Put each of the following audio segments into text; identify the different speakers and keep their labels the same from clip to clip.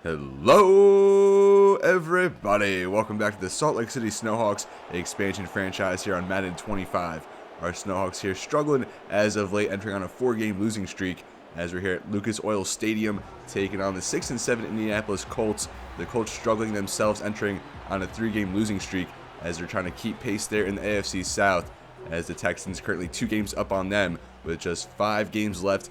Speaker 1: Hello, everybody. Welcome back to the Salt Lake City Snowhawks expansion franchise here on Madden 25. Our Snowhawks here struggling as of late, entering on a 4-game losing streak as we're here at Lucas Oil Stadium taking on the 6-7 Indianapolis Colts. The Colts struggling themselves, entering on a 3-game losing streak as they're trying to keep pace there in the AFC South, as the Texans currently 2 games up on them with just 4 games left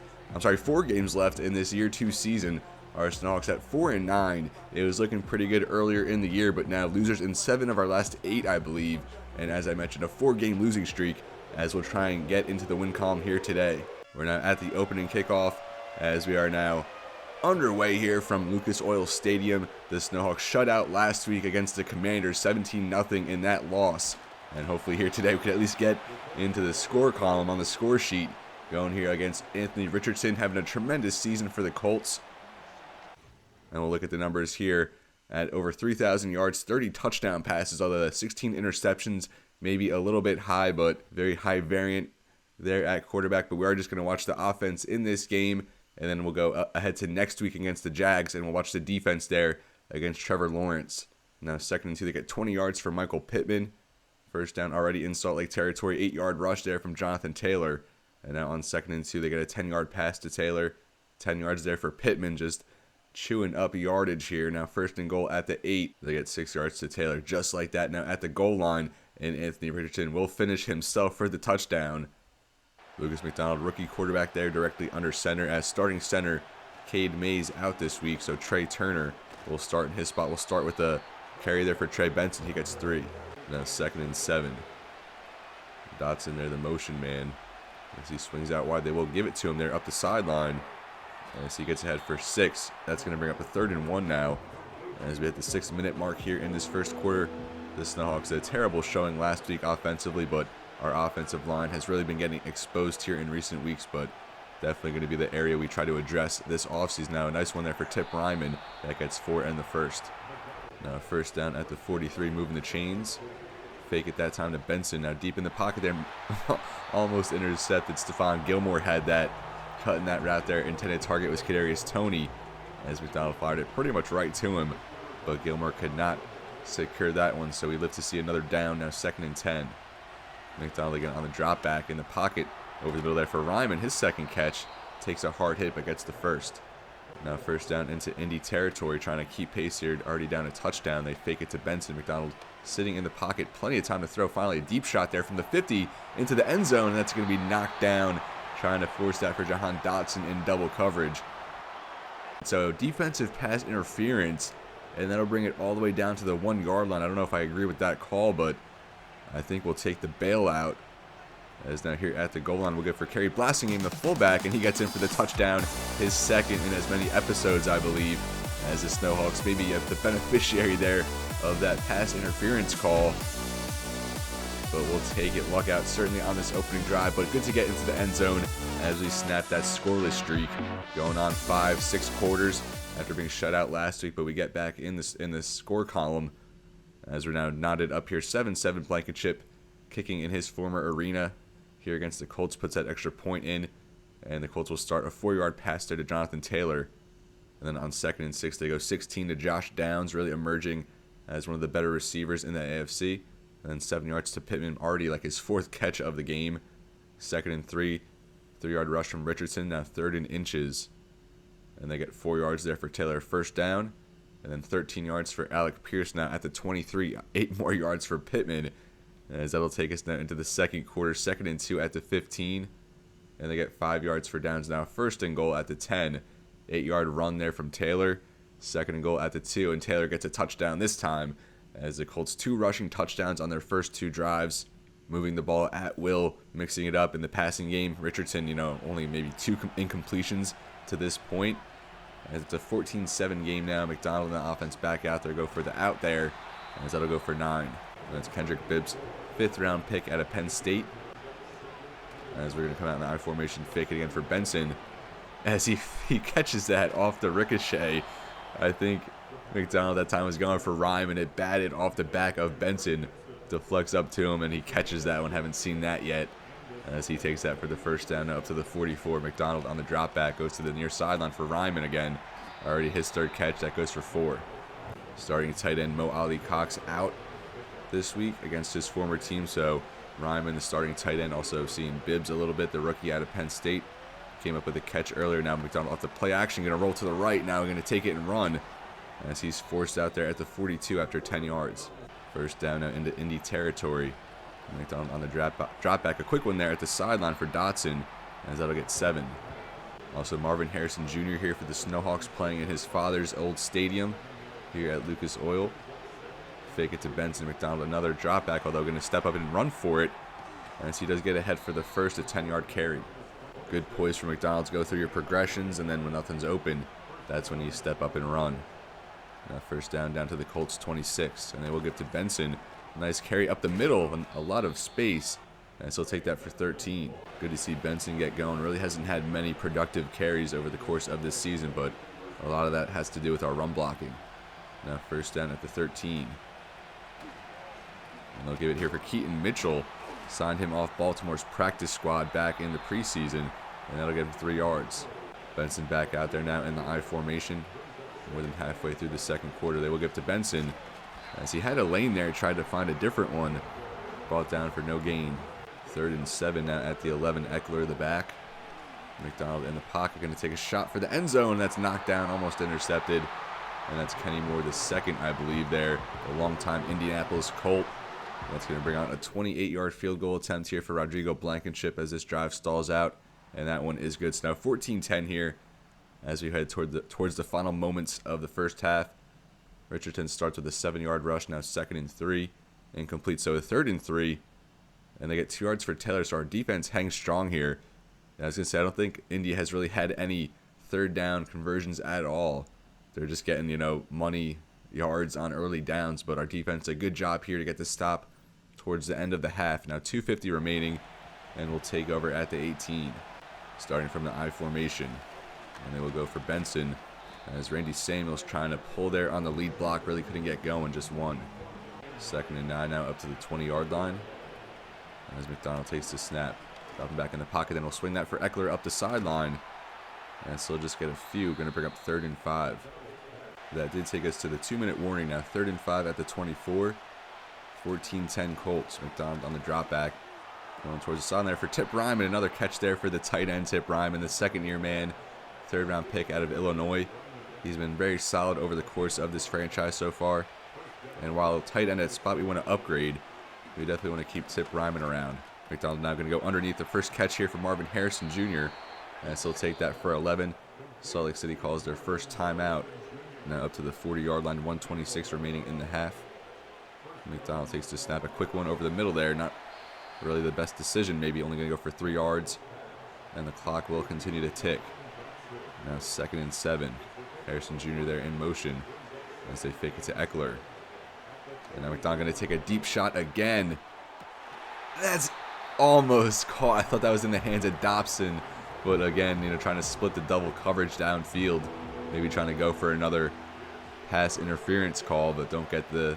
Speaker 1: in this year 2 season. Our Snowhawks at 4-9. It was looking pretty good earlier in the year, but now losers in 7 of our last 8, I believe. And as I mentioned, a 4-game losing streak as we'll try and get into the win column here today. We're now at the opening kickoff as we are now underway here from Lucas Oil Stadium. The Snowhawks shut out last week against the Commanders, 17-0 in that loss. And hopefully here today we can at least get into the score column on the score sheet. Going here against Anthony Richardson, having a tremendous season for the Colts. And we'll look at the numbers here at over 3,000 yards, 30 touchdown passes, although the 16 interceptions may be a little bit high, but very high variant there at quarterback. But we are just going to watch the offense in this game, and then we'll go ahead to next week against the Jags, and we'll watch the defense there against Trevor Lawrence. Now 2nd and 2, they get 20 yards from Michael Pittman. First down already in Salt Lake territory, 8-yard rush there from Jonathan Taylor. And now on 2nd and 2, they get a 10-yard pass to Taylor. 10 yards there for Pittman, just chewing up yardage here. Now 1st and goal at the 8. They get 6 yards to Taylor just like that. Now at the goal line, and Anthony Richardson will finish himself for the touchdown. Lucas McDonald, rookie quarterback there directly under center, as starting center Cade Mays out this week, so Trey Turner will start in his spot. We'll start with a carry there for Trey Benson. He gets 3. Now 2nd and 7. Dotson there, the motion man. As he swings out wide, they will give it to him there up the sideline. As he gets ahead for 6. That's going to bring up a 3rd and 1 now. As we hit the 6-minute mark here in this first quarter, the Snowhawks had a terrible showing last week offensively, but our offensive line has really been getting exposed here in recent weeks, but definitely going to be the area we try to address this offseason. Now a nice one there for Tip Ryman. That gets 4 and the 1st. Now 1st down at the 43, moving the chains. Fake it that time to Benson. Now deep in the pocket there. Almost intercepted. Stephon Gilmore had that. Cutting that route there. Intended target was Kadarius Toney, as McDonald fired it pretty much right to him, but Gilmore could not secure that one, so we live to see another down. Now 2nd and 10. McDonald again on the drop back in the pocket over the middle there for Ryman. His 2nd catch takes a hard hit but gets the 1st. Now 1st down into Indy territory, trying to keep pace here. Already down a touchdown. They fake it to Benson. McDonald sitting in the pocket, plenty of time to throw. Finally a deep shot there from the 50 into the end zone, and that's going to be knocked down. Trying to force that for Jahan Dotson in double coverage. So defensive pass interference, and that'll bring it all the way down to the 1-yard line. I don't know if I agree with that call, but I think we'll take the bailout. As now here at the goal line, we'll get for Kerry Blassingham, the fullback, and he gets in for the touchdown, his 2nd in as many episodes, I believe, as the Snowhawks maybe the beneficiary there of that pass interference call. But we'll take it. Luck out certainly on this opening drive, but good to get into the end zone as we snap that scoreless streak, going on 5-6 quarters after being shut out last week. But we get back in this score column as we're now knotted up here. 7-7 Blankenship kicking in his former arena here against the Colts, puts that extra point in, and the Colts will start a 4-yard pass there to Jonathan Taylor. And then on 2nd and 6, they go 16 to Josh Downs, really emerging as one of the better receivers in the AFC. And then 7 yards to Pittman, already like his 4th catch of the game. 2nd and 3, 3-yard rush from Richardson, now 3rd and inches. And they get 4 yards there for Taylor, 1st down. And then 13 yards for Alec Pierce now at the 23, 8 more yards for Pittman. As that'll take us now into the 2nd quarter, 2nd and 2 at the 15. And they get 5 yards for Downs now, 1st and goal at the 10. 8-yard run there from Taylor, 2nd and goal at the 2. And Taylor gets a touchdown this time, as the Colts 2 rushing touchdowns on their first 2 drives, moving the ball at will, mixing it up in the passing game. Richardson, only maybe 2 incompletions to this point. As it's a 14-7 game now, McDonald and the offense back out there, go for the out there, as that'll go for 9. And that's Kendrick Bibbs, 5th round pick out of Penn State. As we're going to come out in the I formation, fake it again for Benson, as he catches that off the ricochet. I think McDonald that time was going for Ryman, and it batted off the back of Benson, deflects up to him, and he catches that one. Haven't seen that yet, as he takes that for the 1st down up to the 44. McDonald on the drop back goes to the near sideline for Ryman again, Already his third catch. That goes for 4. Starting tight end Mo Ali Cox out this week against his former team. So Ryman, the starting tight end, also seeing Bibbs a little bit, the rookie out of Penn State. Came up with a catch earlier. Now McDonald off the play action. Going to roll to the right. Now going to take it and run as he's forced out there at the 42 after 10 yards. First down now into Indy territory. McDonald on the drop back. A quick one there at the sideline for Dotson, as that'll get 7. Also Marvin Harrison Jr. here for the Snowhawks, playing in his father's old stadium here at Lucas Oil. Fake it to Benson. McDonald another drop back, although going to step up and run for it, as he does get ahead for the first 10-yard carry. Good poise for McDonald to go through your progressions, and then when nothing's open, that's when you step up and run. Now first down to the Colts 26, and they will give to Benson. Nice carry up the middle, and a lot of space, and so he'll take that for 13. Good to see Benson get going. Really hasn't had many productive carries over the course of this season, but a lot of that has to do with our run blocking. Now first down at the 13. And they'll give it here for Keaton Mitchell. Signed him off Baltimore's practice squad back in the preseason, and that'll get him 3 yards. Benson back out there now in the I formation. More than halfway through the second quarter, they will give to Benson, as he had a lane there, tried to find a different one. Brought down for no gain. 3rd and 7 now at the 11. Eckler the back. McDonald in the pocket, going to take a shot for the end zone. That's knocked down, almost intercepted. And that's Kenny Moore the second, I believe, there. The longtime Indianapolis Colt. That's going to bring out a 28-yard field goal attempt here for Rodrigo Blankenship as this drive stalls out. And that one is good. So now 14-10 here as we head towards the final moments of the first half. Richardson starts with a 7-yard rush, now 2nd and 3. Incomplete, so a 3rd and 3. And they get 2 yards for Taylor, so our defense hangs strong here. And I was going to say, I don't think Indy has really had any 3rd down conversions at all. They're just getting, money yards on early downs, but our defense did a good job here to get the stop towards the end of the half. Now 2:50 remaining, and we'll take over at the 18, starting from the I formation. And they will go for Benson, as Randy Samuels trying to pull there on the lead block, really couldn't get going, just 1. 2nd and 9 now up to the 20-yard line, as McDonald takes the snap. Dropping back in the pocket, then we'll swing that for Eckler up the sideline, and still just get a few. Going to bring up 3rd and 5. That did take us to the 2-minute warning. Now 3rd and 5 at the 24. 14-10 Colts. McDonald on the drop back. Going towards the sideline there for Tip Ryman. Another catch there for the tight end Tip Ryman, the second-year man. 3rd-round pick out of Illinois. He's been very solid over the course of this franchise so far. And while tight end at spot we want to upgrade, we definitely want to keep Tip Ryman around. McDonald now going to go underneath the first catch here for Marvin Harrison Jr. And still take that for 11. Salt Lake City calls their first timeout. Now up to the 40-yard line, 1:26 remaining in the half. McDonald takes the snap, a quick one over the middle there. Not really the best decision, maybe only going to go for 3 yards. And the clock will continue to tick. Now 2nd and 7. Harrison Jr. there in motion as they fake it to Eckler. And now McDonald going to take a deep shot again. That's almost caught. I thought that was in the hands of Dobson. But again, trying to split the double coverage downfield. Maybe trying to go for another pass interference call, but don't get the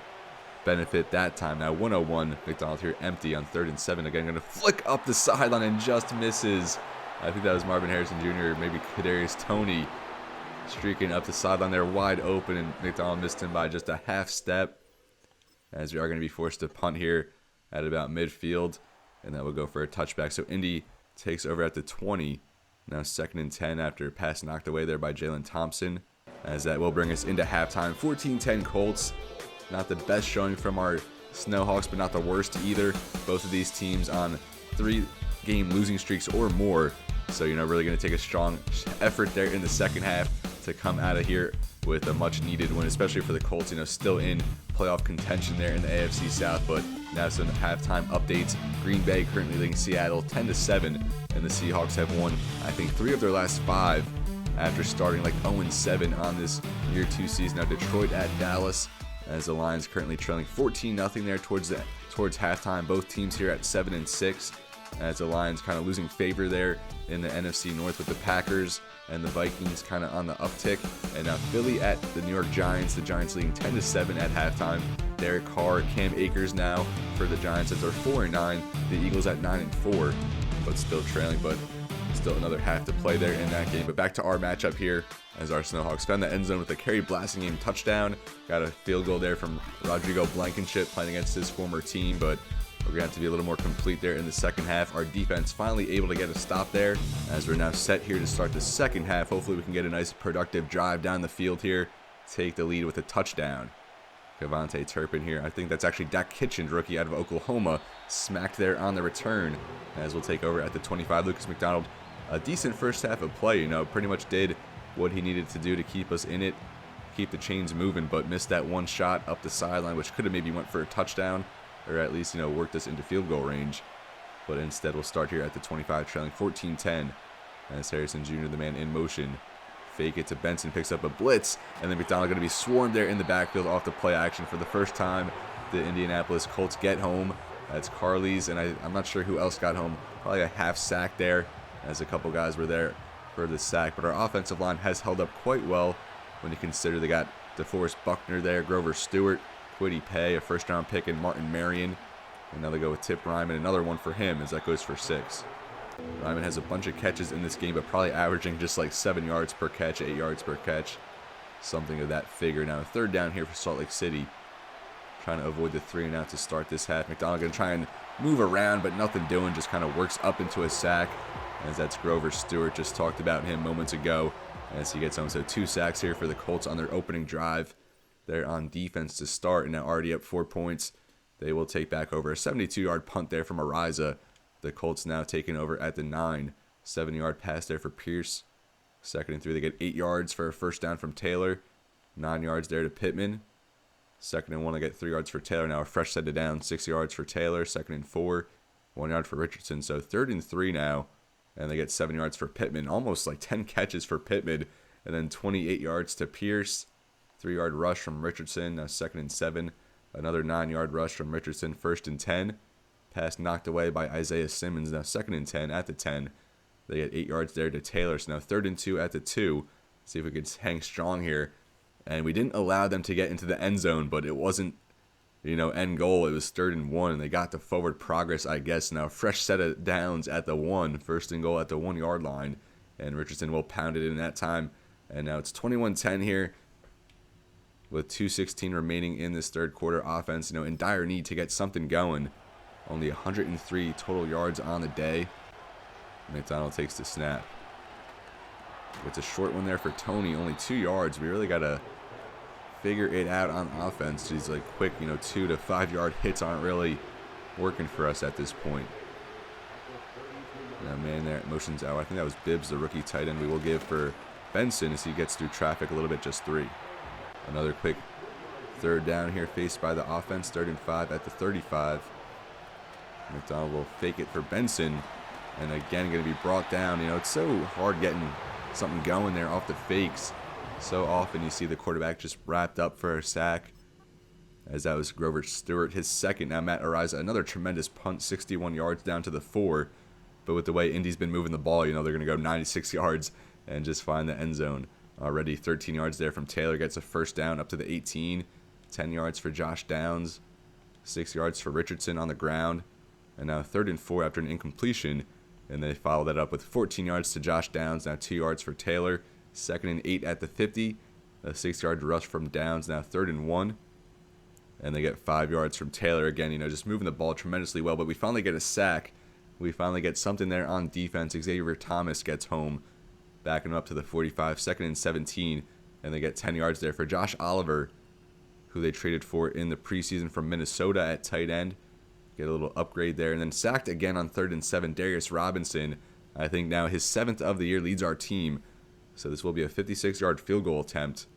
Speaker 1: benefit that time. Now 101, McDonald here empty on 3rd and 7. Again, going to flick up the sideline and just misses. I think that was Marvin Harrison Jr., maybe Kadarius Toney streaking up the sideline there wide open, and McDonald missed him by just a half step, as we are going to be forced to punt here at about midfield, and that will go for a touchback. So Indy takes over at the 20. Now 2nd and 10 after a pass knocked away there by Jalen Thompson, as that will bring us into halftime. 14-10 Colts. Not the best showing from our Snowhawks, but not the worst either. Both of these teams on 3-game losing streaks or more. So, really going to take a strong effort there in the second half to come out of here with a much-needed win, especially for the Colts, still in playoff contention there in the AFC South. But now some halftime updates. Green Bay currently leading Seattle 10-7, and the Seahawks have won, I think, 3 of their last 5 after starting like 0-7 on this year 2 season. Now Detroit at Dallas, as the Lions currently trailing 14-0 there towards halftime. Both teams here at 7-6, as the Lions kind of losing favor there in the NFC North with the Packers and the Vikings kind of on the uptick. And now Philly at the New York Giants. The Giants leading 10-7 at halftime. Derek Carr, Cam Akers now for the Giants as they're 4-9. The Eagles at 9-4, but still trailing. But Still another half to play there in that game. But back to our matchup here as our Snowhawks found the end zone with a Kerry Blasingame touchdown. Got a field goal there from Rodrigo Blankenship playing against his former team, but we're going to have to be a little more complete there in the second half. Our defense finally able to get a stop there as we're now set here to start the second half. Hopefully we can get a nice productive drive down the field here, take the lead with a touchdown. Cavante Turpin here. I think that's actually Dak Kitchens, rookie out of Oklahoma, smacked there on the return as we'll take over at the 25. Lucas McDonald, a decent first half of play, you know, pretty much did what he needed to do to keep us in it, keep the chains moving, but missed that one shot up the sideline, which could have maybe went for a touchdown, or at least, you know, worked us into field goal range. But instead, we'll start here at the 25, trailing 14-10. As Harrison Jr., the man in motion, fake it to Benson, picks up a blitz, and then McDonald going to be swarmed there in the backfield off the play action for the first time. The Indianapolis Colts get home. That's Carly's, and I'm not sure who else got home. Probably a half sack there, as a couple guys were there for the sack. But our offensive line has held up quite well when you consider they got DeForest Buckner there, Grover Stewart, Kwity Paye, a first-round pick, and Martin Marion. And now they go with Tip Ryman, another one for him, as that goes for 6. Ryman has a bunch of catches in this game, but probably averaging just like 7 yards per catch, 8 yards per catch, something of that figure. Now, a third down here for Salt Lake City, trying to avoid the 3-and-out to start this half. McDonald going to try and move around, but nothing doing, just kind of works up into a sack, as that's Grover Stewart. Just talked about him moments ago as he gets home. So 2 sacks here for the Colts on their opening drive. They're on defense to start, and now already up 4 points. They will take back over a 72-yard punt there from Ariza. The Colts now taking over at the 9. 7-yard pass there for Pierce. 2nd and 3. They get 8 yards for a first down from Taylor. 9 yards there to Pittman. 2nd and 1. They get 3 yards for Taylor. Now a fresh set of down. 6 yards for Taylor. 2nd and 4. 1 yard for Richardson. So 3rd and 3 now. And they get 7 yards for Pittman. Almost like 10 catches for Pittman. And then 28 yards to Pierce. 3-yard rush from Richardson. Now 2nd and 7. Another 9-yard rush from Richardson. 1st and 10. Pass knocked away by Isaiah Simmons. Now 2nd and 10 at the 10. They get 8 yards there to Taylor. So now 3rd and 2 at the 2. See if we could hang strong here. And we didn't allow them to get into the end zone, but it wasn't, you know, end goal. It was 3rd and 1, and they got the forward progress, I guess. Now fresh set of downs at the 1. 1st and goal at the 1-yard line. And Richardson will pound it in that time. And now it's 21-10 here, with 2:16 remaining in this third quarter. Offense, you know, in dire need to get something going. Only 103 total yards on the day. McDonald takes the snap. It's a short one there for Tony, only 2 yards. We really got to figure it out on offense. These like quick, you know, 2 to 5 yard hits aren't really working for us at this point. Now, man, there motions out. I think that was Bibbs, the rookie tight end. We will give for Benson as he gets through traffic a little bit, just 3. Another quick 3rd down here faced by the offense. 3rd and 5 at the 35. McDonald will fake it for Benson. And again, going to be brought down. You know, it's so hard getting something going there off the fakes. So often you see the quarterback just wrapped up for a sack. As that was Grover Stewart, his 2nd. Now Matt Ariza, another tremendous punt, 61 yards down to the 4. But with the way Indy's been moving the ball, you know, they're going to go 96 yards and just find the end zone. Already 13 yards there from Taylor. Gets a first down up to the 18. 10 yards for Josh Downs. 6 yards for Richardson on the ground. And now 3rd and 4 after an incompletion. And they follow that up with 14 yards to Josh Downs. Now 2 yards for Taylor. 2nd and 8 at the 50. A 6-yard rush from Downs. Now 3rd and 1. And they get 5 yards from Taylor. Again, you know, just moving the ball tremendously well. But we finally get a sack. We finally get something there on defense. Xavier Thomas gets home, backing him up to the 45. 2nd and 17. And they get 10 yards there for Josh Oliver, who they traded for in the preseason from Minnesota at tight end. Get a little upgrade there. And then sacked again on 3rd and 7. Darius Robinson, I think now his 7th of the year, leads our team. So this will be a 56-yard field goal attempt.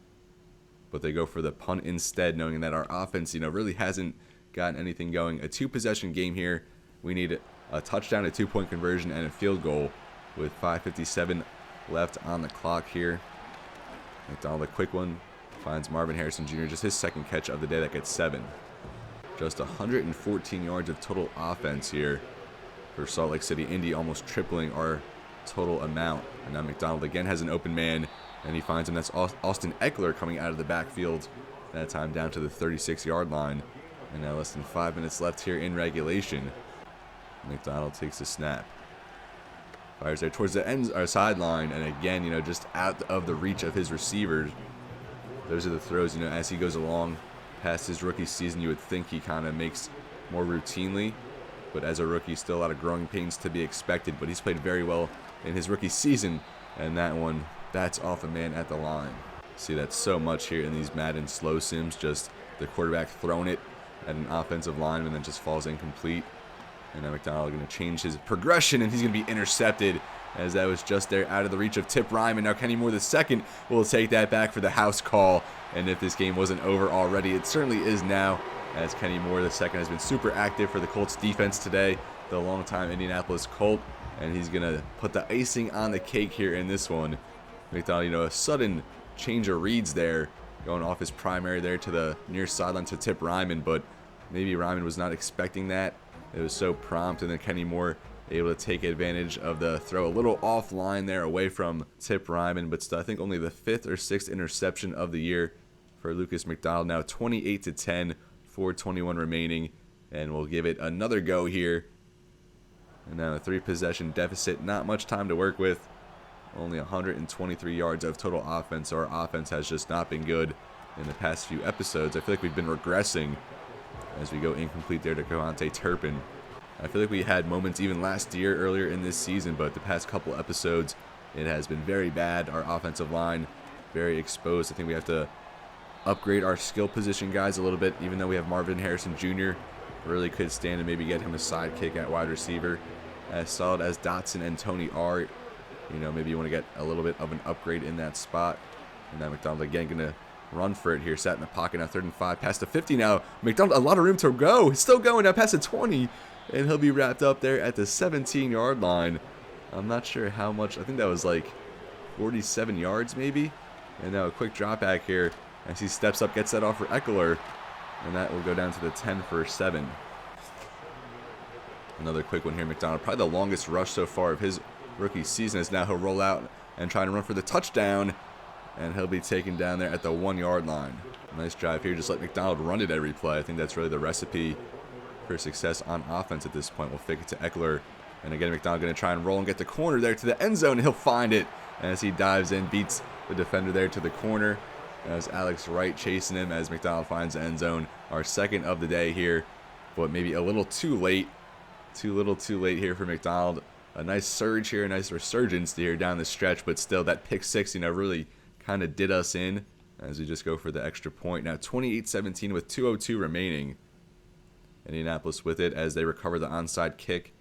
Speaker 1: But they go for the punt instead, knowing that our offense, you know, really hasn't gotten anything going. A 2-possession game here. We need a touchdown, a 2-point conversion, and a field goal with 5:57 left on the clock here. McDonald, a quick one, finds Marvin Harrison Jr., just his 2nd catch of the day. That gets 7. Just 114 yards of total offense here for Salt Lake City. Indy almost tripling our total amount. And now McDonald again has an open man, and he finds him. That's Austin Eckler coming out of the backfield, that time down to the 36-yard line. And now less than 5 minutes left here in regulation. McDonald takes the snap. Fires there towards the end or sideline, and again, just out of the reach of his receivers. Those are the throws, as he goes along past his rookie season, you would think he kind of makes more routinely. But as a rookie, still a lot of growing pains to be expected. But he's played very well in his rookie season, and that one, that's off a man at the line. See that so much here in these Madden slow sims, just the quarterback throwing it at an offensive lineman and then just falls incomplete. And now McDonald going to change his progression, and he's going to be intercepted as that was just there out of the reach of Tip Ryman. Now Kenny Moore II will take that back for the house call. And if this game wasn't over already, it certainly is now, as Kenny Moore II has been super active for the Colts defense today, the longtime Indianapolis Colt. And he's going to put the icing on the cake here in this one. McDonald, a sudden change of reads there, going off his primary there to the near sideline to Tip Ryman, but maybe Ryman was not expecting that. It was so prompt, and then Kenny Moore able to take advantage of the throw a little offline there away from Tip Ryman, but still I think only the 5th or 6th interception of the year for Lucas McDonald. Now 28-10, 4:21 remaining, and we'll give it another go here. And now a 3-possession deficit, not much time to work with. Only 123 yards of total offense, so our offense has just not been good in the past few episodes. I feel like we've been regressing as we go incomplete there to Kohante Turpin. I feel like we had moments even last year, earlier in this season, but the past couple episodes, it has been very bad. Our offensive line, very exposed. I think we have to upgrade our skill position guys a little bit, even though we have Marvin Harrison Jr. Really could stand and maybe get him a sidekick at wide receiver. As solid as Dotson and Tony are, maybe you want to get a little bit of an upgrade in that spot. And now McDonald again going to run for it here. Sat in the pocket now, 3rd and 5, past the 50 now. McDonald, a lot of room to go. He's still going now past the 20. And he'll be wrapped up there at the 17-yard line. I'm not sure how much. I think that was like 47 yards maybe. And now a quick drop back here as he steps up, gets that off for Eckler. And that will go down to the 10 for 7. Another quick one here, McDonald. Probably the longest rush so far of his rookie season, as now he'll roll out and try to run for the touchdown. And he'll be taken down there at the 1-yard line. Nice drive here. Just let McDonald run it every play. I think that's really the recipe for success on offense at this point. We'll fake it to Eckler. And again, McDonald going to try and roll and get the corner there to the end zone. And he'll find it as he dives in, beats the defender there to the corner. As Alex Wright chasing him as McDonald finds the end zone. Our second of the day here, but maybe a little too late. Too little too late here for McDonald. A nice surge here, a nice resurgence here down the stretch, but still that pick six, really kind of did us in as we just go for the extra point. Now 28-17 with 2:02 remaining. Indianapolis with it as they recover the onside kick.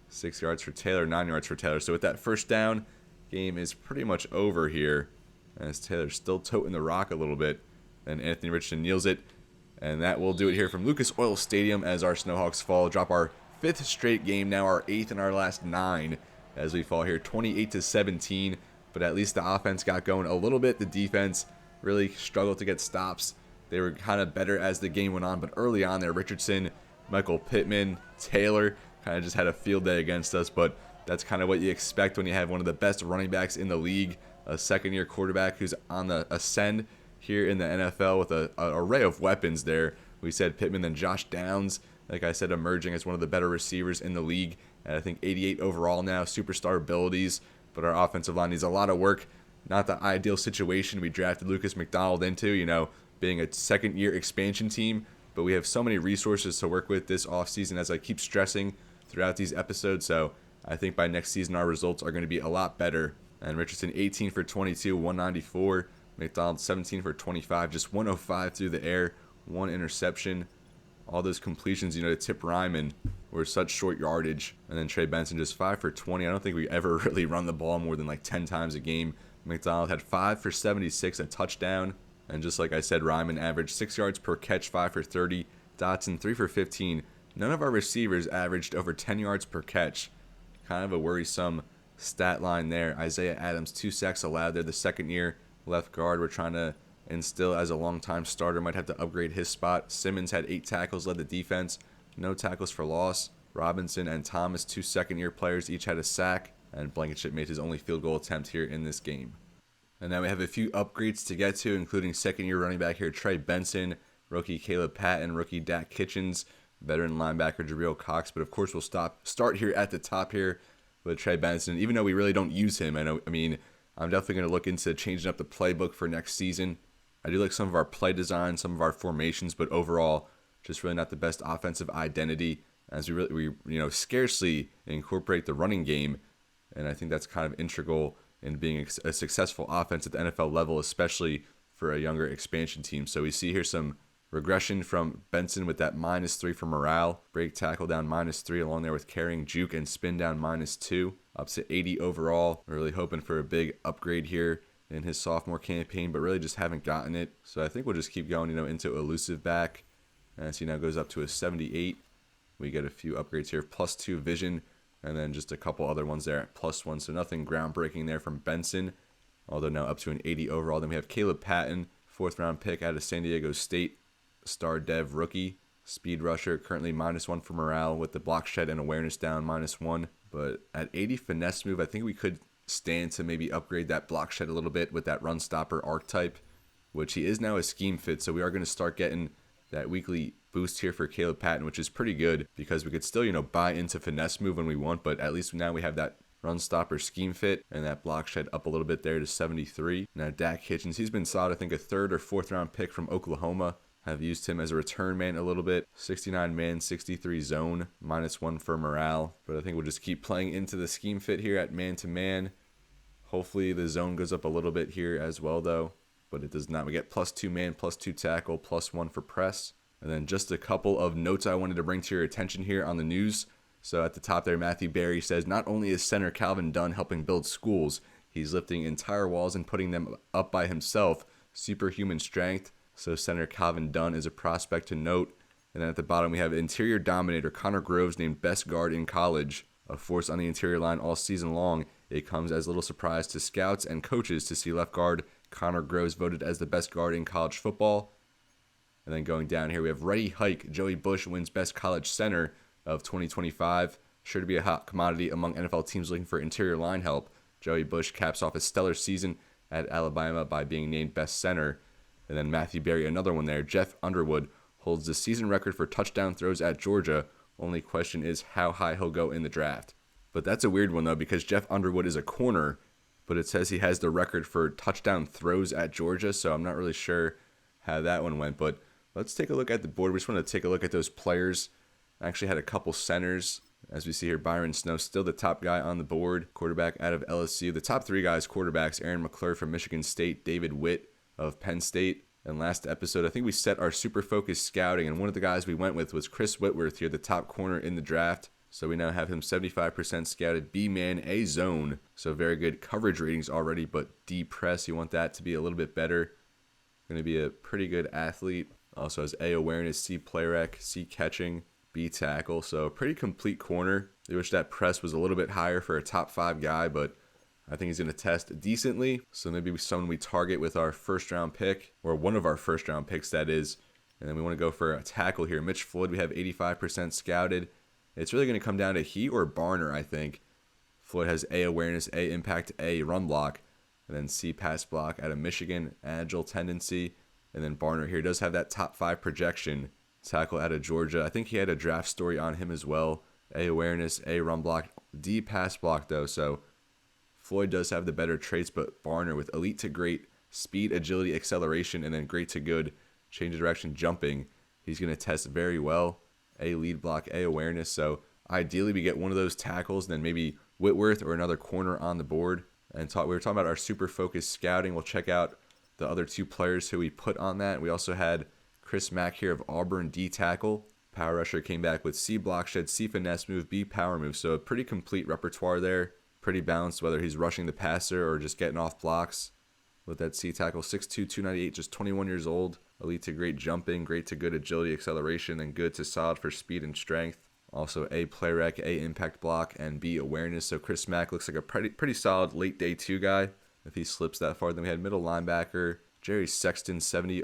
Speaker 1: 6 yards for Taylor, 9 yards for Taylor. So with that first down, game is pretty much over here as Taylor's still toting the rock a little bit. And Anthony Richardson kneels it. And that will do it here from Lucas Oil Stadium as our Snowhawks fall. Drop our 5th straight game, now our 8th in our last 9 as we fall here 28-17. But at least the offense got going a little bit. The defense really struggled to get stops. They were kind of better as the game went on. But early on there, Richardson, Michael Pittman, Taylor kind of just had a field day against us. But that's kind of what you expect when you have one of the best running backs in the league, a second-year quarterback who's on the ascend here in the NFL with an array of weapons there. We said Pittman, then Josh Downs, like I said, emerging as one of the better receivers in the league. And I think 88 overall now, superstar abilities. But our offensive line needs a lot of work. Not the ideal situation we drafted Lucas McDonald into, being a second-year expansion team. But we have so many resources to work with this offseason, as I keep stressing throughout these episodes. So I think by next season our results are going to be a lot better. And Richardson 18 for 22, 194. McDonald 17 for 25, just 105 through the air, 1 interception. All those completions, to Tip Ryman were such short yardage. And then Trey Benson just 5 for 20. I don't think we ever really run the ball more than like 10 times a game. McDonald had 5 for 76, a touchdown. And just like I said, Ryman averaged 6 yards per catch, 5 for 30. Dotson 3 for 15. None of our receivers averaged over 10 yards per catch. Kind of a worrisome stat line there. Isaiah Adams, 2 sacks allowed there. The second year left guard we're trying to instill as a long-time starter. Might have to upgrade his spot. Simmons had 8 tackles, led the defense. No tackles for loss. Robinson and Thomas, 2 second-year players, each had a sack. And Blankenship made his only field goal attempt here in this game. And now we have a few upgrades to get to, including second-year running back here Trey Benson, rookie Caleb Patton, rookie Dak Kitchens, veteran linebacker Jabril Cox. But of course we'll start here at the top here with Trey Benson, even though we really don't use him. I'm definitely going to look into changing up the playbook for next season. I do like some of our play design, some of our formations, but overall, just really not the best offensive identity, as we scarcely incorporate the running game, and I think that's kind of integral in being a successful offense at the NFL level, especially for a younger expansion team. So we see here some regression from Benson with that -3 for morale. Break tackle down -3 along there with carrying, juke, and spin down -2. Up to 80 overall. We're really hoping for a big upgrade here in his sophomore campaign, but really just haven't gotten it. So I think we'll just keep going, into elusive back. As he now goes up to a 78. We get a few upgrades here. +2 vision, and then just a couple other ones there at +1. So nothing groundbreaking there from Benson, although now up to an 80 overall. Then we have Caleb Patton, 4th round pick out of San Diego State. Star dev rookie. Speed rusher, currently -1 for morale with the block shed and awareness down -1. But at 80 finesse move, I think we could stand to maybe upgrade that block shed a little bit with that run stopper archetype, which he is now a scheme fit. So we are going to start getting that weekly boost here for Caleb Patton, which is pretty good because we could still, buy into finesse move when we want, but at least now we have that run stopper scheme fit and that block shed up a little bit there to 73. Now Dak Hitchens, he's been solid. I think a 3rd or 4th round pick from Oklahoma. Have used him as a return man a little bit. 69 man, 63 zone, -1 for morale. But I think we'll just keep playing into the scheme fit here at man-to-man. Hopefully the zone goes up a little bit here as well, though. But it does not. We get +2 man, +2 tackle, +1 for press. And then just a couple of notes I wanted to bring to your attention here on the news. So at the top there, Matthew Berry says, not only is center Calvin Dunn helping build schools, he's lifting entire walls and putting them up by himself. Superhuman strength. So center Calvin Dunn is a prospect to note. And then at the bottom we have interior dominator Connor Groves named best guard in college. A force on the interior line all season long. It comes as little surprise to scouts and coaches to see left guard Connor Groves voted as the best guard in college football. And then going down here we have Reddy Hike. Joey Bush wins best college center of 2025. Sure to be a hot commodity among NFL teams looking for interior line help. Joey Bush caps off a stellar season at Alabama by being named best center. And then Matthew Berry, another one there. Jeff Underwood holds the season record for touchdown throws at Georgia. Only question is how high he'll go in the draft. But that's a weird one, though, because Jeff Underwood is a corner, but it says he has the record for touchdown throws at Georgia, so I'm not really sure how that one went. But let's take a look at the board. We just want to take a look at those players. I actually had a couple centers. As we see here, Byron Snow still the top guy on the board. Quarterback out of LSU. The top 3 guys, quarterbacks, Aaron McClure from Michigan State, David Witt of Penn State. And last episode, I think we set our super focused scouting, and one of the guys we went with was Chris Whitworth here, the top corner in the draft. So we now have him 75% scouted, B-man, A zone. So very good coverage ratings already, but D press, you want that to be a little bit better. Going to be a pretty good athlete. Also has A awareness, C play rec, C catching, B tackle. So pretty complete corner. I wish that press was a little bit higher for a top 5 guy, but I think he's going to test decently. So maybe someone we target with our 1st round pick, or one of our 1st round picks, that is. And then we want to go for a tackle here. Mitch Floyd, we have 85% scouted. It's really going to come down to he or Barner, I think. Floyd has A awareness, A impact, A run block, and then C pass block out of Michigan, agile tendency. And then Barner here does have that top 5 projection. Tackle out of Georgia. I think he had a draft story on him as well. A awareness, A run block, D pass block though. So Floyd does have the better traits, but Barner with elite to great speed, agility, acceleration, and then great to good change of direction jumping. He's going to test very well. A lead block, A awareness. So ideally we get one of those tackles, then maybe Whitworth or another corner on the board. And we were talking about our super focused scouting. We'll check out the other 2 players who we put on that. We also had Chris Mack here of Auburn, D tackle. Power rusher came back with C block shed, C finesse move, B power move. So a pretty complete repertoire there. Pretty balanced whether he's rushing the passer or just getting off blocks. With that C tackle, 6'2", 298, just 21 years old. Elite to great jumping, great to good agility, acceleration, and good to solid for speed and strength. Also A play rec, A impact block, and B awareness. So Chris Mack looks like a pretty solid late day 2 guy. If he slips that far, then we had middle linebacker Jerry Sexton, 70%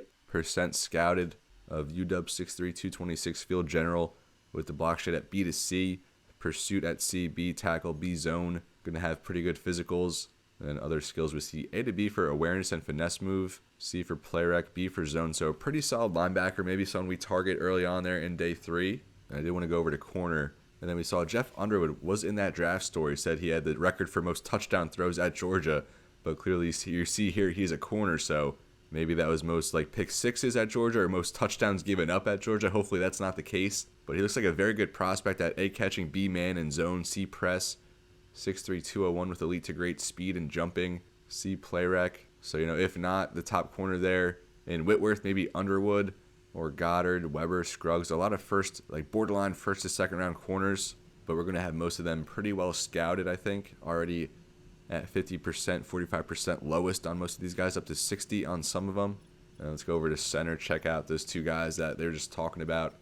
Speaker 1: scouted of UW 6'3", 226 field general with the block shed at B to C. Pursuit at C, B tackle, B zone. Going to have pretty good physicals. And then other skills we see A to B for awareness and finesse move, C for play rec, B for zone. So a pretty solid linebacker, maybe someone we target early on there in day 3. And I did want to go over to corner. And then we saw Jeff Underwood was in that draft story, said he had the record for most touchdown throws at Georgia, but clearly you see here he's a corner, so maybe that was most like pick sixes at Georgia or most touchdowns given up at Georgia. Hopefully that's not the case, but he looks like a very good prospect at A, catching, B, man and zone, C, press, 6'3", 201 with elite to great speed and jumping, C, play rec. So, if not the top corner there in Whitworth, maybe Underwood or Goddard, Weber, Scruggs, a lot of borderline first to second round corners, but we're going to have most of them pretty well scouted, I think, already at 50%, 45% lowest on most of these guys, up to 60 on some of them. Let's go over to center, check out those two guys that they're just talking about.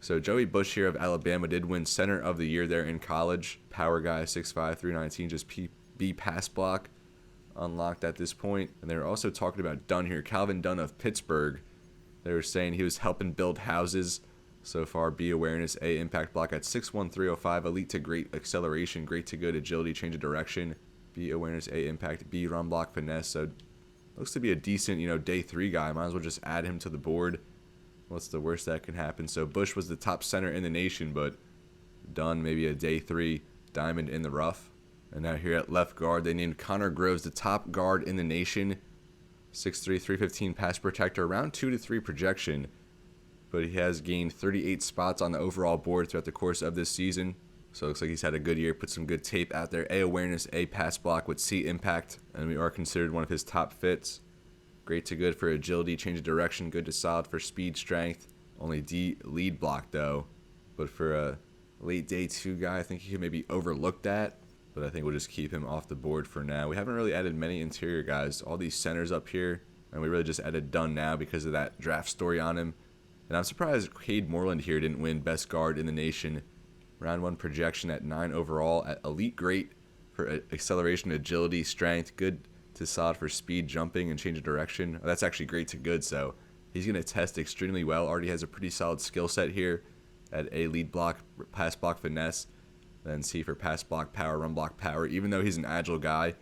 Speaker 1: So Joey Bush here of Alabama did win center of the year there in college. Power guy, 6'5", 319, just B pass block unlocked at this point. And they were also talking about Dunn here, Calvin Dunn of Pittsburgh. They were saying he was helping build houses. So far, B awareness, A impact block at 6'1", 305, elite to great acceleration, great to good agility, change of direction. B awareness, A impact, B run block finesse. So looks to be a decent, day 3 guy. Might as well just add him to the board. What's the worst that can happen? So Bush was the top center in the nation, but Dunn maybe a day 3 diamond in the rough. And now here at left guard, they named Connor Groves the top guard in the nation. 6'3", 315 pass protector, around 2 to 3 projection. But he has gained 38 spots on the overall board throughout the course of this season. So it looks like he's had a good year, put some good tape out there. A awareness, A pass block with C impact. And we are considered one of his top fits. Great to good for agility, change of direction, good to solid for speed, strength. Only D lead block though. But for a late day 2 guy, I think he could maybe overlook that. But I think we'll just keep him off the board for now. We haven't really added many interior guys. All these centers up here. And we really just added Dunn now because of that draft story on him. And I'm surprised Cade Moreland here didn't win best guard in the nation. Round 1 projection at 9 overall. At elite great for acceleration, agility, strength. Good to solid for speed, jumping, and change of direction. That's actually great to good, so he's going to test extremely well. Already has a pretty solid skill set here at A, lead block, pass block, finesse. Then C for pass block, power, run block, power. Even though he's an agile guy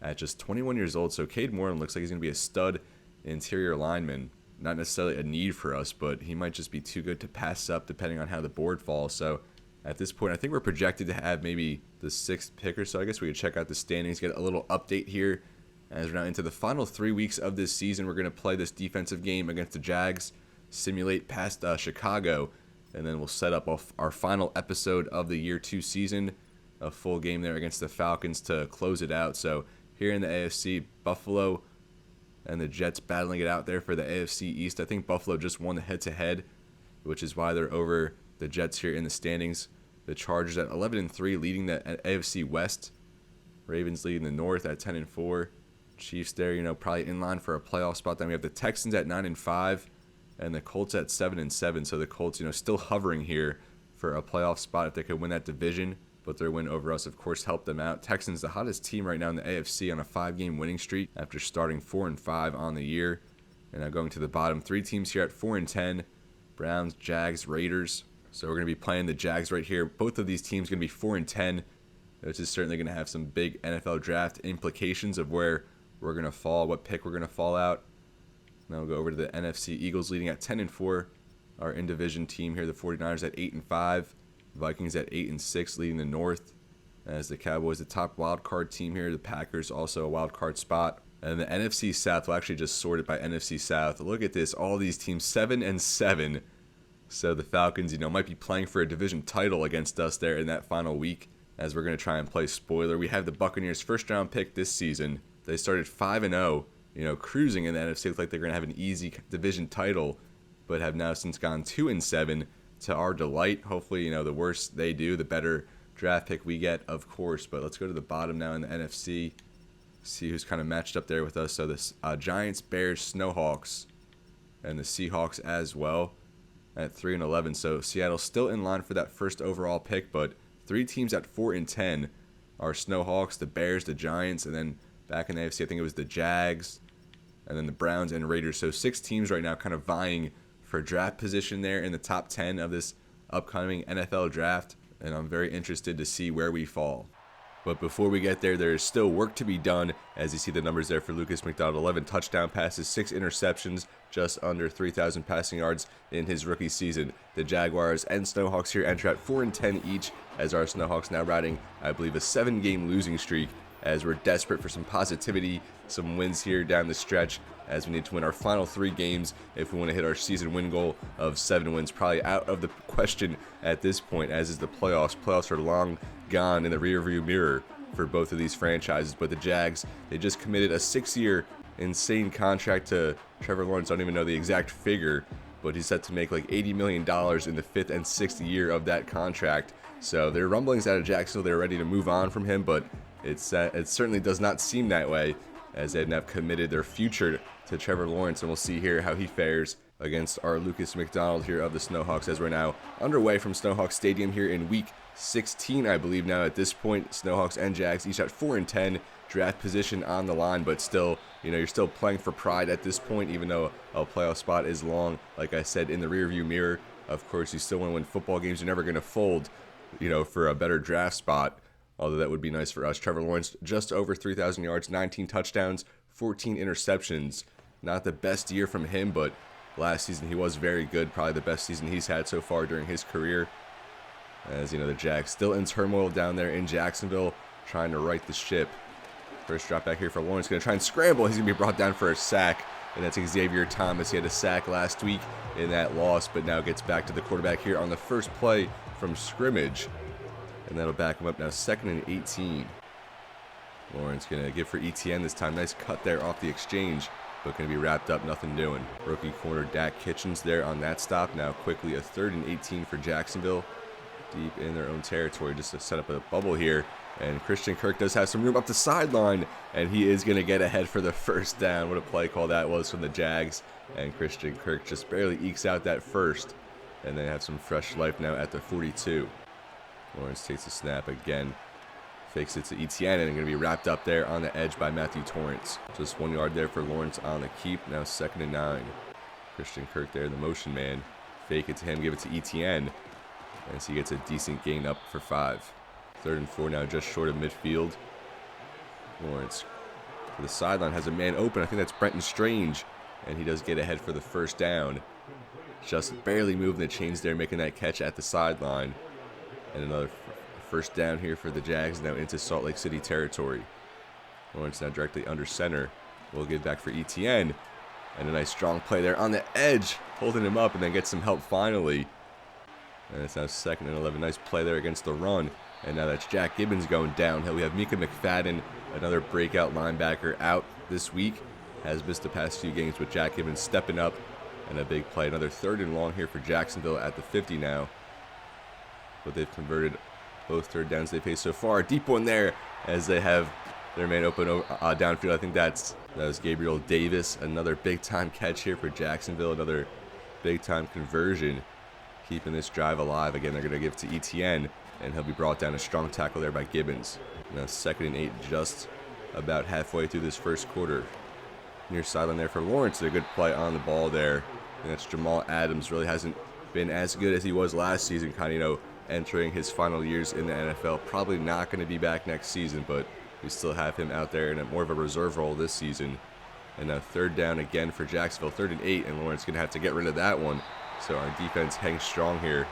Speaker 1: at just 21 years old. So Cade Moreland looks like he's going to be a stud interior lineman. Not necessarily a need for us, but he might just be too good to pass up depending on how the board falls. So at this point, I think we're projected to have maybe the 6th pick or so. I guess we could check out the standings, get a little update here. As we're now into the final 3 weeks of this season, we're going to play this defensive game against the Jags, simulate past Chicago, and then we'll set up our final episode of the year 2 season, a full game there against the Falcons to close it out. So here in the AFC, Buffalo and the Jets battling it out there for the AFC East. I think Buffalo just won the head-to-head, which is why they're over the Jets here in the standings. The Chargers at 11-3, leading the AFC West. Ravens leading the North at 10-4. Chiefs there, probably in line for a playoff spot. Then we have the Texans at 9-5, and the Colts at 7-7. So the Colts, still hovering here for a playoff spot if they could win that division. But their win over us, of course, helped them out. Texans, the hottest team right now in the AFC on a 5-game winning streak after starting 4-5 on the year. And now going to the bottom 3 teams here at 4-10, Browns, Jags, Raiders. So we're going to be playing the Jags right here. Both of these teams going to be 4-10, which is certainly going to have some big NFL draft implications of where we're going to fall, what pick we're going to fall out. Now we'll go over to the NFC. Eagles leading at 10-4. Our in-division team here, the 49ers at 8-5. Vikings at 8-6, leading the North. As the Cowboys, the top wild card team here. The Packers also a wild card spot. And the NFC South, will actually just sort it by NFC South. Look at this, all these teams 7-7. So the Falcons, might be playing for a division title against us there in that final week. As we're going to try and play spoiler, we have the Buccaneers' first-round pick this season. They started 5-0, cruising in the NFC. Looked like they're going to have an easy division title, but have now since gone 2-7 to our delight. Hopefully, the worse they do, the better draft pick we get, of course. But let's go to the bottom now in the NFC, see who's kind of matched up there with us. So the Giants, Bears, Snowhawks, and the Seahawks as well at 3-11. So Seattle still in line for that first overall pick, but 3 teams at 4-10 are Snowhawks, the Bears, the Giants, and then back in the AFC, I think it was the Jags, and then the Browns and Raiders. So 6 teams right now kind of vying for draft position there in the top 10 of this upcoming NFL draft, and I'm very interested to see where we fall. But before we get there, there is still work to be done. As you see the numbers there for Lucas McDonald, 11 touchdown passes, 6 interceptions, just under 3,000 passing yards in his rookie season. The Jaguars and Snowhawks here enter at 4-10 each, as our Snowhawks now riding, I believe, a 7-game losing streak, as we're desperate for some positivity, some wins here down the stretch, as we need to win our final 3 games if we want to hit our season win goal of 7 wins. Probably out of the question at this point, as is the playoffs. Playoffs are long gone in the rearview mirror for both of these franchises. But the Jags, they just committed a 6-year insane contract to Trevor Lawrence. I don't even know the exact figure, but he's set to make like $80 million in the 5th and 6th year of that contract. So there are rumblings out of Jacksonville they're ready to move on from him, but it certainly does not seem that way, as they have committed their future to Trevor Lawrence. And we'll see here how he fares against our Lucas McDonald here of the Snowhawks, as we're now underway from Snowhawk Stadium here in week 16, I believe now at this point. Snowhawks and Jags each at 4-10, draft position on the line, but still, you're still playing for pride at this point, even though a playoff spot is long, like I said, in the rearview mirror. Of course, you still want to win football games. You're never going to fold, for a better draft spot, although that would be nice for us. Trevor Lawrence, just over 3,000 yards, 19 touchdowns, 14 interceptions. Not the best year from him, but last season he was very good, probably the best season he's had so far during his career. As the Jags still in turmoil down there in Jacksonville, trying to right the ship. First drop back here for Lawrence, going to try and scramble. He's going to be brought down for a sack, and that's Xavier Thomas. He had a sack last week in that loss, but now gets back to the quarterback here on the first play from scrimmage, and that'll back him up now. 2nd and 18. Lawrence going to give for ETN this time. Nice cut there off the exchange, but going to be wrapped up, nothing doing. Rookie corner Dak Kitchens there on that stop. Now quickly a 3rd and 18 for Jacksonville, deep in their own territory, just to set up a bubble here. And Christian Kirk does have some room up the sideline, and he is going to get ahead for the first down. What a play call that was from the Jags. And Christian Kirk just barely ekes out that first, and they have some fresh life now at the 42. Lawrence takes the snap again, fakes it to ETN, and going to be wrapped up there on the edge by Matthew Torrance. Just 1 yard there for Lawrence on the keep. Now 2nd and 9. Christian Kirk there, the motion man. Fake it to him, give it to ETN, as he gets a decent gain up for 5. 3rd and 4 now, just short of midfield. Lawrence to the sideline, has a man open. I think that's Brenton Strange, and he does get ahead for the first down. Just barely moving the chains there, making that catch at the sideline. And another first down here for the Jags, now into Salt Lake City territory. Lawrence now directly under center. We'll give back for ETN. And a nice strong play there on the edge, holding him up, and then gets some help finally. And it's now 2nd and 11. Nice play there against the run. And now that's Jack Gibbons going downhill. We have Mika McFadden, another breakout linebacker, out this week. Has missed the past few games, with Jack Gibbons stepping up. And a big play. Another 3rd and long here for Jacksonville at the 50 now. But they've converted both 3rd downs they faced so far. Deep one there, as they have their man open downfield. I think that was Gabriel Davis. Another big-time catch here for Jacksonville. Another big-time conversion, keeping this drive alive. Again, they're going to give it to ETN, and he'll be brought down. A strong tackle there by Gibbons. Now 2nd and 8, just about halfway through this first quarter. Near sideline there for Lawrence. A good play on the ball there. And that's Jamal Adams. Really hasn't been as good as he was last season, kind of, entering his final years in the NFL. Probably not going to be back next season, but we still have him out there in more of a reserve role this season. And now 3rd down again for Jacksonville, 3rd and 8, and Lawrence going to have to get rid of that one. So our defense hangs strong here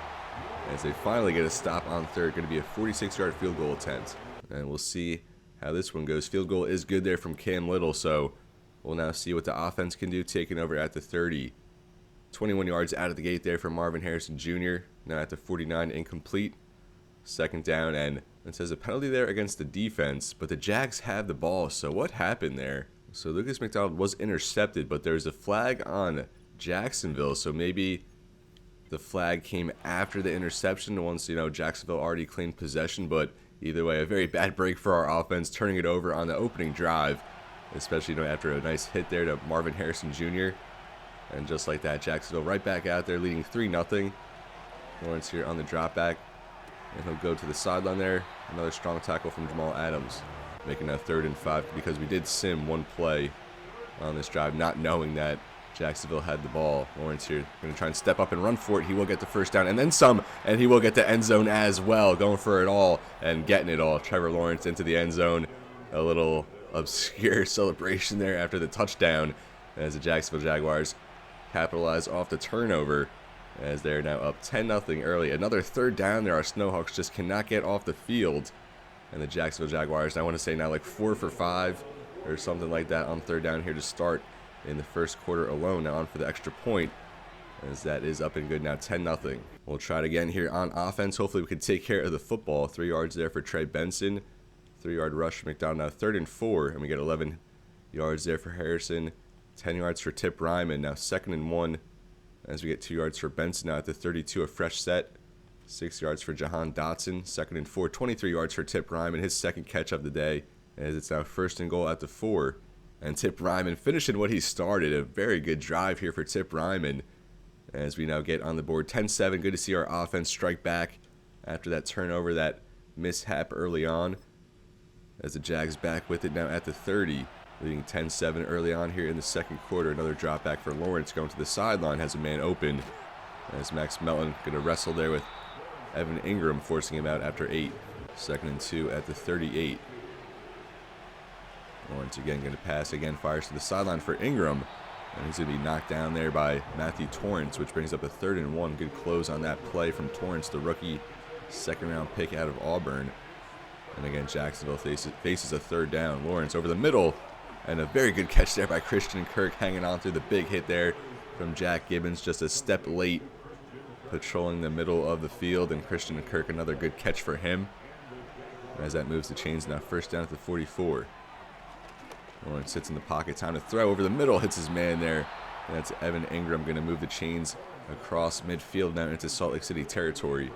Speaker 1: as they finally get a stop on 3rd. Going to be a 46-yard field goal attempt. And we'll see how this one goes. Field goal is good there from Cam Little, so we'll now see what the offense can do, taking over at the 30. 21 yards out of the gate there for Marvin Harrison Jr. Now at the 49, incomplete. 2nd down, and it says a penalty there against the defense, but the Jags have the ball, so what happened there? So Lucas McDonald was intercepted, but there's a flag on Jacksonville, so maybe the flag came after the interception once, Jacksonville already claimed possession. But either way, a very bad break for our offense, turning it over on the opening drive, especially, after a nice hit there to Marvin Harrison Jr. And just like that, Jacksonville right back out there, leading 3-0. Lawrence here on the drop back, and he'll go to the sideline there. Another strong tackle from Jamal Adams, making a 3rd and 5, because we did sim one play on this drive, not knowing that Jacksonville had the ball. Lawrence here going to try and step up and run for it. He will get the first down and then some, and he will get the end zone as well. Going for it all and getting it all. Trevor Lawrence into the end zone. A little obscure celebration there after the touchdown as the Jacksonville Jaguars capitalize off the turnover as they're now up 10-0 early. Another third down there. Our Snowhawks just cannot get off the field. And the Jacksonville Jaguars, I want to say now like 4 for 5 or something like that on third down here to start in the first quarter alone. Now on for the extra point, as that is up and good now, 10-0. We'll try it again here on offense. Hopefully we can take care of the football. 3 yards there for Trey Benson. 3-yard rush for McDonald. Now 3rd and 4, and we get 11 yards there for Harrison. 10 yards for Tip Ryman. Now 2nd and 1, as we get 2 yards for Benson now at the 32, a fresh set. 6 yards for Jahan Dotson. 2nd and 4, 23 yards for Tip Ryman, his second catch of the day, as it's now 1st and goal at the 4. And Tip Ryman finishing what he started. A very good drive here for Tip Ryman as we now get on the board 10-7. Good to see our offense strike back after that turnover, that mishap early on, as the Jags back with it now at the 30, leading 10-7 early on here in the second quarter. Another drop back for Lawrence going to the sideline, has a man open as Max Melton going to wrestle there with Evan Ingram, forcing him out after 8. 2nd and 2 at the 38. Lawrence again going to pass, again fires to the sideline for Ingram, and he's going to be knocked down there by Matthew Torrance, which brings up a 3rd and 1. Good close on that play from Torrance, the rookie 2nd-round pick out of Auburn. And again, Jacksonville faces a 3rd down. Lawrence over the middle, and a very good catch there by Christian Kirk, hanging on through the big hit there from Jack Gibbons, just a step late, patrolling the middle of the field, and Christian Kirk, another good catch for him. As that moves the chains now 1st down at the 44. Lawrence sits in the pocket, time to throw over the middle, hits his man there. And that's Evan Ingram going to move the chains across midfield now into Salt Lake City territory.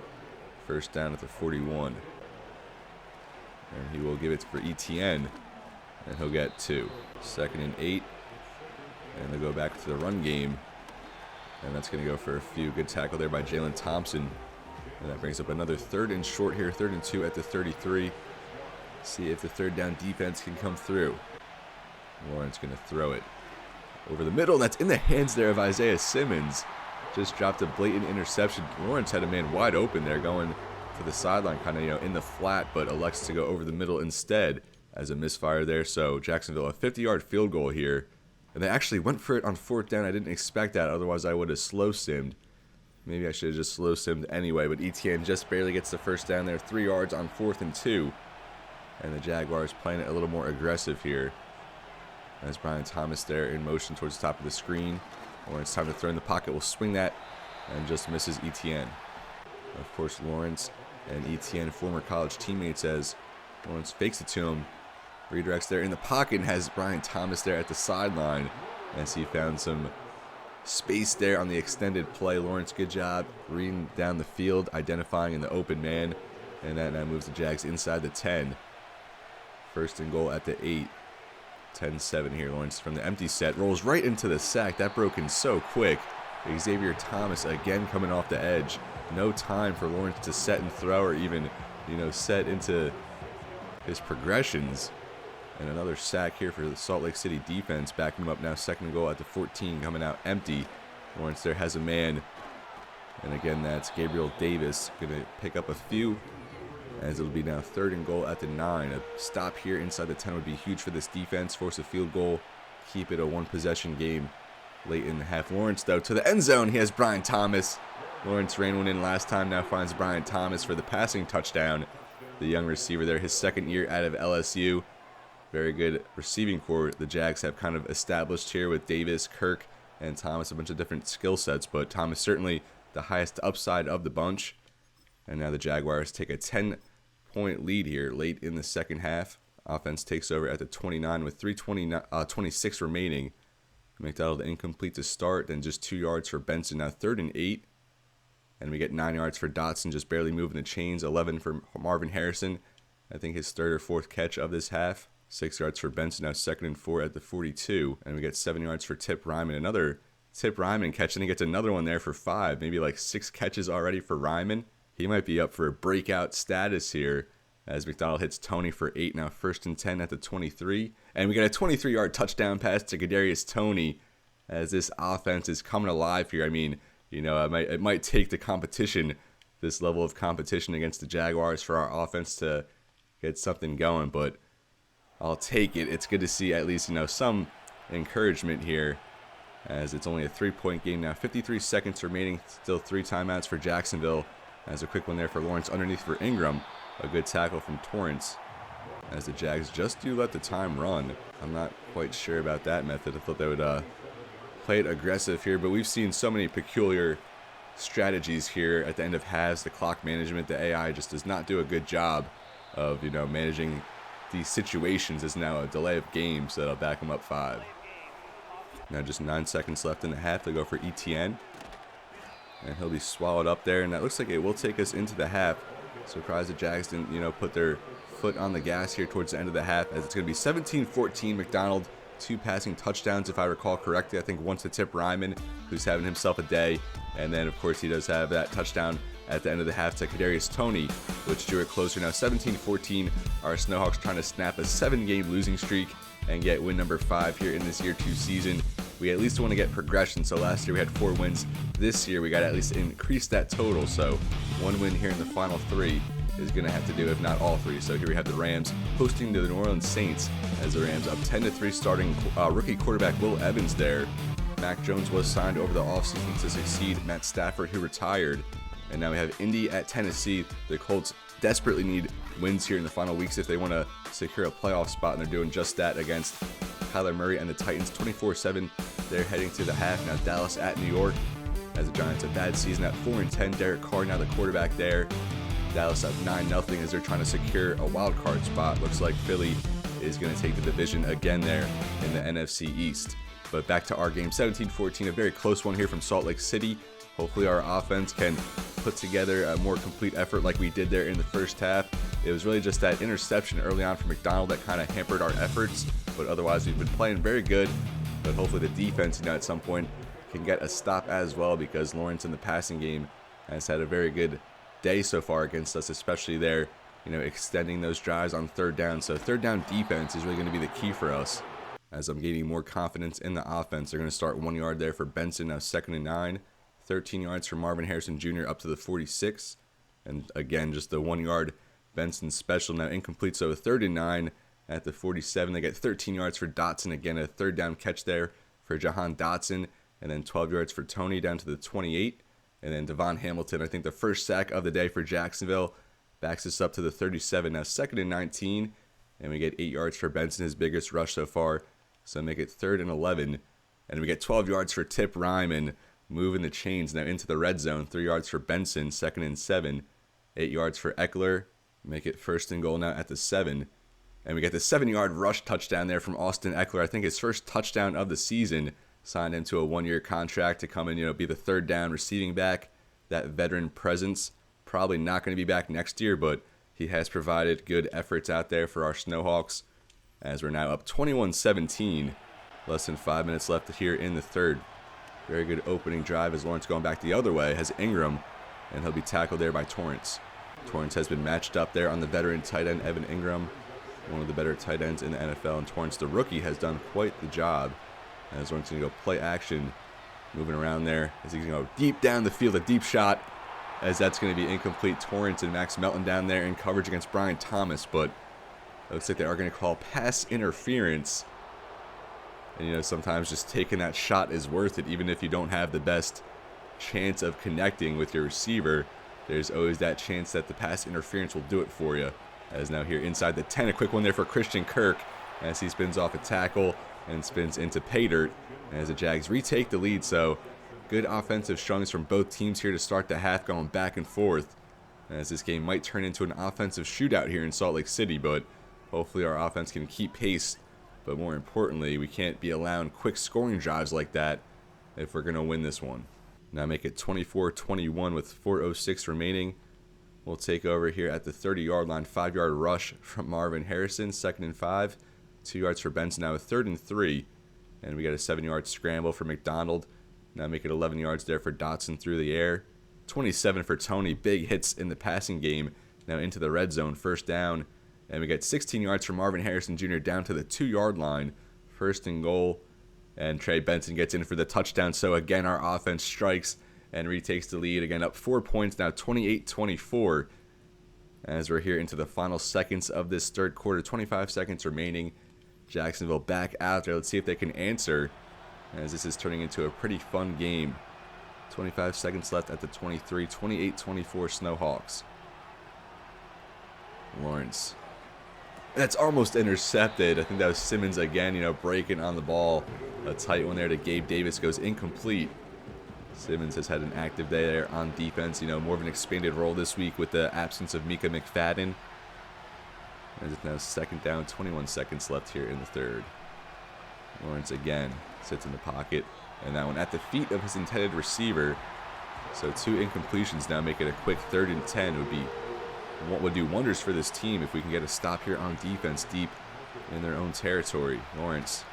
Speaker 1: 1st down at the 41. And he will give it for ETN, and he'll get 2. 2nd and 8. And they'll go back to the run game. And that's going to go for a few. Good tackle there by Jalen Thompson. And that brings up another 3rd and short here, 3rd and 2 at the 33. See if the 3rd down defense can come through. Lawrence going to throw it over the middle. That's in the hands there of Isaiah Simmons. Just dropped a blatant interception. Lawrence had a man wide open there going for the sideline, kind of, in the flat, but elects to go over the middle instead as a misfire there. So Jacksonville, a 50-yard field goal here. And they actually went for it on 4th down. I didn't expect that. Otherwise, I would have slow simmed. Maybe I should have just slow simmed anyway. But ETN just barely gets the 1st down there. 3 yards on 4th and 2. And the Jaguars playing it a little more aggressive here, as Brian Thomas there in motion towards the top of the screen. Lawrence, time to throw in the pocket, will swing that and just misses ETN. Of course, Lawrence and ETN, former college teammates, as Lawrence fakes it to him. Redirects there in the pocket and has Brian Thomas there at the sideline as he found some space there on the extended play. Lawrence, good job reading down the field, identifying in the open man, and that now moves the Jags inside the 10. 1st and goal at the 8. 10-7 here. Lawrence from the empty set rolls right into the sack. That broke in so quick. Xavier Thomas again coming off the edge. No time for Lawrence to set and throw, or even, set into his progressions. And another sack here for the Salt Lake City defense, backing him up now. 2nd and goal at the 14, coming out empty. Lawrence there has a man. And again, that's Gabriel Davis going to pick up a few, as it'll be now 3rd and goal at the 9. A stop here inside the 10 would be huge for this defense. Force a field goal, keep it a 1-possession game late in the half. Lawrence, though, to the end zone. He has Brian Thomas. Lawrence ran one in last time, now finds Brian Thomas for the passing touchdown. The young receiver there, his 2nd year out of LSU. Very good receiving core the Jags have kind of established here with Davis, Kirk, and Thomas. A bunch of different skill sets, but Thomas certainly the highest upside of the bunch. And now the Jaguars take a 10-point lead here late in the second half. Offense takes over at the 29 with 3:26 remaining. McDonald incomplete to start, then just 2 yards for Benson. Now 3rd and 8. And we get 9 yards for Dotson, just barely moving the chains. 11 for Marvin Harrison. I think his 3rd or 4th catch of this half. 6 yards for Benson, now 2nd and 4 at the 42. And we get 7 yards for Tip Ryman. Another Tip Ryman catch, and he gets another one there for 5. Maybe like 6 catches already for Ryman. He might be up for a breakout status here as McDonald hits Tony for 8. Now 1st and 10 at the 23. And we got a 23-yard touchdown pass to Kadarius Toney as this offense is coming alive here. I mean, it might take the competition, this level of competition against the Jaguars, for our offense to get something going, but I'll take it. It's good to see at least, some encouragement here, as it's only a 3-point game now. 53 seconds remaining, still 3 timeouts for Jacksonville. As a quick one there for Lawrence underneath for Ingram. A good tackle from Torrance, as the Jags just do let the time run. I'm not quite sure about that method. I thought they would play it aggressive here, but we've seen so many peculiar strategies here at the end of halves. The clock management, the AI just does not do a good job of, managing these situations. There's now a delay of games that'll back them up 5. Now just 9 seconds left in the half. They go for ETN, and he'll be swallowed up there, and that looks like it will take us into the half. Surprised the Jags didn't, put their foot on the gas here towards the end of the half, as it's going to be 17-14 McDonald. 2 passing touchdowns, if I recall correctly. I think once to Tip Ryman, who's having himself a day, and then of course he does have that touchdown at the end of the half to Kadarius Toney, which drew it closer. Now 17-14. Our Snowhawks trying to snap a 7-game losing streak and get win number 5 here in this year 2 season. We at least want to get progression. So last year we had 4 wins. This year we got to at least increase that total. So 1 win here in the final 3 is going to have to do, if not all 3. So here we have the Rams hosting the New Orleans Saints, as the Rams up 10-3, starting rookie quarterback Will Evans there. Mac Jones was signed over the offseason to succeed Matt Stafford, who retired. And now we have Indy at Tennessee. The Colts desperately need wins here in the final weeks if they want to secure a playoff spot, and they're doing just that against Kyler Murray and the Titans. 24-7, they're heading to the half. Now Dallas at New York, as the Giants a bad season at 4-10. Derek Carr now the quarterback there. Dallas up 9-0 as they're trying to secure a wild card spot. Looks like Philly is going to take the division again there in the NFC East. But back to our game, 17-14, a very close one here from Salt Lake City. Hopefully our offense can put together a more complete effort like we did there in the first half. It was really just that interception early on from McDonald that kind of hampered our efforts, but otherwise we've been playing very good. But hopefully the defense, at some point can get a stop as well, because Lawrence in the passing game has had a very good day so far against us, especially there, extending those drives on 3rd down. So 3rd down defense is really going to be the key for us. As I'm gaining more confidence in the offense, they're going to start 1 yard there for Benson. Now 2nd and 9, 13 yards for Marvin Harrison Jr. up to the 46. And again, just the 1 yard Benson special, now incomplete. So 3rd and 9 at the 47. They get 13 yards for Dotson. Again, a 3rd down catch there for Jahan Dotson. And then 12 yards for Toney down to the 28. And then Devon Hamilton, I think the first sack of the day for Jacksonville, backs us up to the 37. Now 2nd and 19, and we get 8 yards for Benson, his biggest rush so far. So make it 3rd and 11. And we get 12 yards for Tip Ryman, moving the chains now into the red zone. 3 yards for Benson, 2nd and 7. 8 yards for Eckler, make it 1st and goal now at the 7. And we get the 7-yard rush touchdown there from Austin Eckler. I think his first touchdown of the season. Signed into a 1-year contract to come in, be the 3rd down receiving back. That veteran presence, probably not going to be back next year, but he has provided good efforts out there for our Snowhawks, as we're now up 21-17. Less than 5 minutes left here in the 3rd. Very good opening drive as Lawrence going back the other way has Ingram, and he'll be tackled there by Torrance. Torrance has been matched up there on the veteran tight end Evan Ingram, one of the better tight ends in the NFL, and Torrance, the rookie, has done quite the job. As Lawrence going to go play action, moving around there as he's going to go deep down the field, a deep shot, as that's going to be incomplete. Torrance and Max Melton down there in coverage against Brian Thomas, but it looks like they are going to call pass interference. And sometimes just taking that shot is worth it, even if you don't have the best chance of connecting with your receiver. There's always that chance that the pass interference will do it for you. As now here inside the 10, a quick one there for Christian Kirk as he spins off a tackle and spins into pay dirt as the Jags retake the lead. So good offensive showings from both teams here to start the half, going back and forth, as this game might turn into an offensive shootout here in Salt Lake City, but hopefully our offense can keep pace. But more importantly, we can't be allowing quick scoring drives like that if we're going to win this one. Now make it 24-21 with 4:06 remaining. We'll take over here at the 30-yard line. 5-yard rush from Marvin Harrison, 2nd and 5. 2 yards for Benson, now a 3rd and 3. And we got a 7-yard scramble for McDonald. Now make it 11 yards there for Dotson through the air. 27 for Toney. Big hits in the passing game. Now into the red zone, 1st down. And we got 16 yards for Marvin Harrison Jr. down to the 2-yard line. 1st and goal. And Trey Benson gets in for the touchdown. So again, our offense strikes and retakes the lead. Again, up 4 points now, 28-24. As we're here into the final seconds of this third quarter, 25 seconds remaining. Jacksonville back out there. Let's see if they can answer, as this is turning into a pretty fun game. 25 seconds left at the 23, 28-24 Snowhawks. Lawrence. That's almost intercepted. I think that was Simmons again, breaking on the ball. A tight one there to Gabe Davis goes incomplete. Simmons has had an active day there on defense, more of an expanded role this week with the absence of Mika McFadden. As it's now second down, 21 seconds left here in the third. Lawrence again sits in the pocket, and that one at the feet of his intended receiver. So 2 incompletions now make it a quick 3rd and 10. Would do wonders for this team if we can get a stop here on defense deep in their own territory. Lawrence,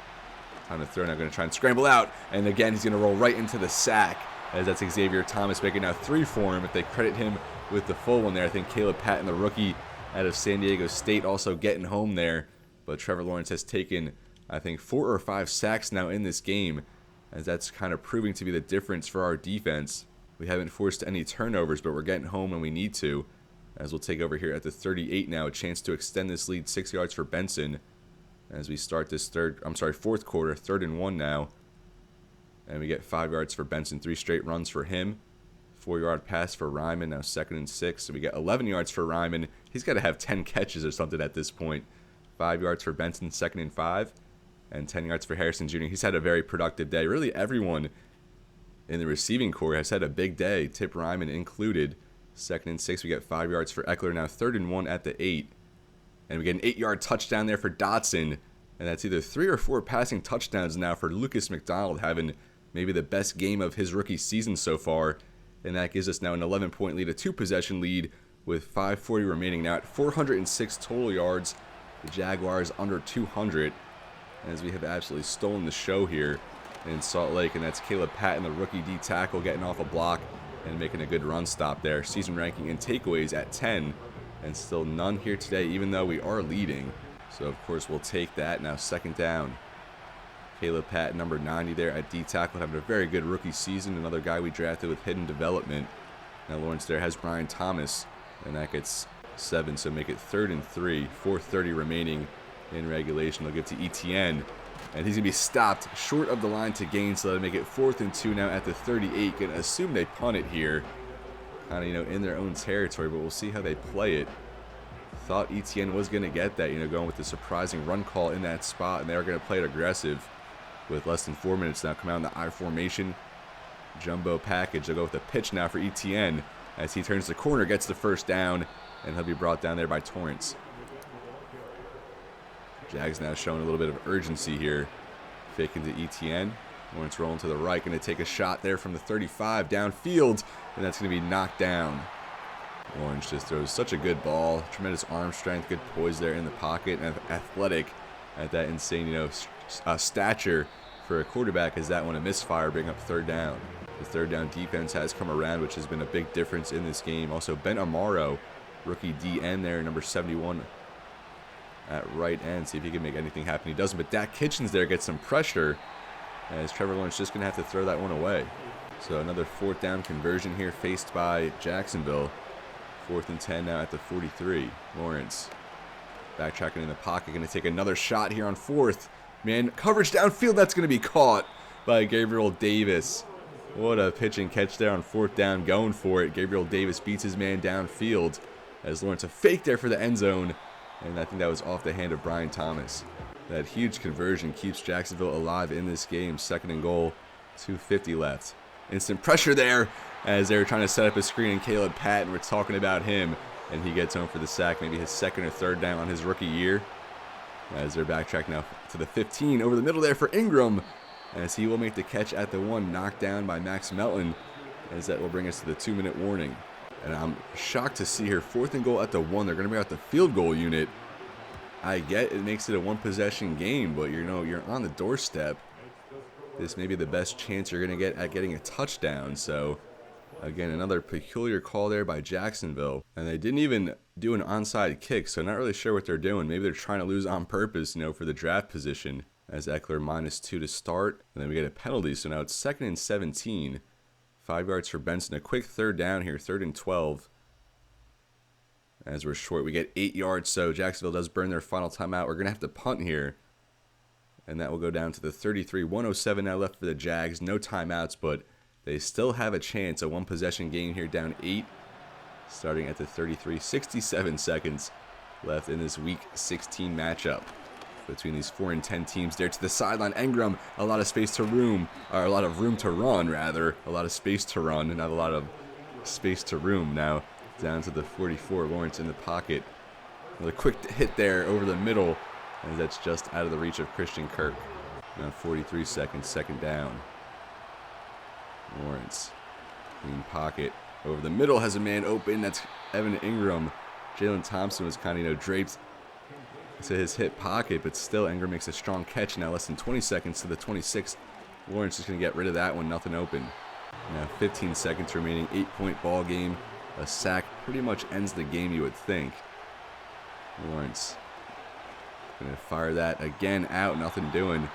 Speaker 1: time to throw now, going to try and scramble out, and again he's going to roll right into the sack, as that's Xavier Thomas making now 3 for him if they credit him with the full one there. I think Caleb Patton, the rookie out of San Diego State, also getting home there, but Trevor Lawrence has taken, I think, 4 or 5 sacks now in this game, as that's kind of proving to be the difference for our defense. We haven't forced any turnovers, but we're getting home when we need to. As we'll take over here at the 38 now, a chance to extend this lead 6 yards for Benson as we start this fourth quarter, 3rd and 1 now. And we get 5 yards for Benson, 3 straight runs for him. 4-yard pass for Ryman, now 2nd and 6. So we get 11 yards for Ryman. He's got to have 10 catches or something at this point. 5 yards for Benson, 2nd and 5. And 10 yards for Harrison Jr. He's had a very productive day. Really everyone in the receiving corps has had a big day, Tip Ryman included. 2nd and 6, we get 5 yards for Eckler, now 3rd and 1 at the 8. And we get an 8-yard touchdown there for Dotson. And that's either 3 or 4 passing touchdowns now for Lucas McDonald, having maybe the best game of his rookie season so far. And that gives us now an 11-point lead, a 2-possession lead with 5:40 remaining. Now at 406 total yards, the Jaguars under 200. As we have absolutely stolen the show here in Salt Lake. And that's Caleb Patton, the rookie D tackle, getting off a block and making a good run stop there. Season ranking in takeaways at 10, and still none here today, even though we are leading. So of course we'll take that. Now 2nd down. Caleb Patton, number 90 there at D tackle, having a very good rookie season. Another guy we drafted with hidden development. Now Lawrence there has Brian Thomas, and that gets 7, so make it 3rd and 3. 4:30 remaining in regulation. They'll give to Etienne. And he's going to be stopped short of the line to gain, so that'll make it 4th and 2 now at the 38. Going to assume they punt it here, kind of, in their own territory, but we'll see how they play it. Thought Etienne was going to get that, going with the surprising run call in that spot, and they're going to play it aggressive with less than 4 minutes now. Come out in the I formation, jumbo package. They'll go with the pitch now for Etienne as he turns the corner, gets the 1st down, and he'll be brought down there by Torrance. Jags now showing a little bit of urgency here. Faking to Etienne. Lawrence rolling to the right. Going to take a shot there from the 35 downfield. And that's going to be knocked down. Lawrence just throws such a good ball. Tremendous arm strength. Good poise there in the pocket. And athletic at that insane, stature for a quarterback. As that one a misfire, bring up 3rd down. The 3rd down defense has come around, which has been a big difference in this game. Also, Ben Amaro, rookie DN there, number 71. At right end, see if he can make anything happen. He doesn't, but Dak Kitchens there gets some pressure, as Trevor Lawrence just going to have to throw that one away. So another 4th down conversion here faced by Jacksonville. 4th and 10 now at the 43. Lawrence backtracking in the pocket, going to take another shot here on 4th. Man, coverage downfield, that's going to be caught by Gabriel Davis. What a pitch and catch there on 4th down, going for it. Gabriel Davis beats his man downfield, as Lawrence a fake there for the end zone. And I think that was off the hand of Brian Thomas. That huge conversion keeps Jacksonville alive in this game. 2nd and goal, 2:50 left. Instant pressure there as they were trying to set up a screen, and Caleb Patton, we're talking about him, and he gets home for the sack, maybe his 2nd or 3rd down on his rookie year. As they're backtrack now to the 15, over the middle there for Ingram, as he will make the catch at the 1, knocked down by Max Melton, as that will bring us to the 2-minute warning. And I'm shocked to see here, 4th and goal at the 1. They're going to bring out the field goal unit. I get it makes it a 1-possession game, but you're on the doorstep. This may be the best chance you're going to get at getting a touchdown. So, again, another peculiar call there by Jacksonville. And they didn't even do an onside kick, so not really sure what they're doing. Maybe they're trying to lose on purpose, for the draft position. as Eckler -2 to start. And then we get a penalty, so now it's 2nd and 17. 5 yards for Benson. A quick 3rd down here, 3rd and 12. As we're short, we get 8 yards, so Jacksonville does burn their final timeout. We're going to have to punt here. And that will go down to the 33. 107 now left for the Jags. No timeouts, but they still have a chance. A 1-possession game here, down 8. Starting at the 33. 67 seconds left in this Week 16 matchup between these 4 and 10 teams. There to the sideline. Engram, a lot of space to room, or a lot of room to run, rather. A lot of space to run, and not a lot of space to room. Now down to the 44. Lawrence in the pocket. Another quick hit there over the middle, as that's just out of the reach of Christian Kirk. Now 43 seconds, 2nd down. Lawrence in pocket. Over the middle, has a man open. That's Evan Ingram. Jalen Thompson was kind of, draped to his hip pocket, but still Ingram makes a strong catch. Now less than 20 seconds to the 26. Lawrence is going to get rid of that one. Nothing open. Now 15 seconds remaining. 8-point ball game. A sack pretty much ends the game, you would think. Lawrence going to fire that again out. Nothing doing.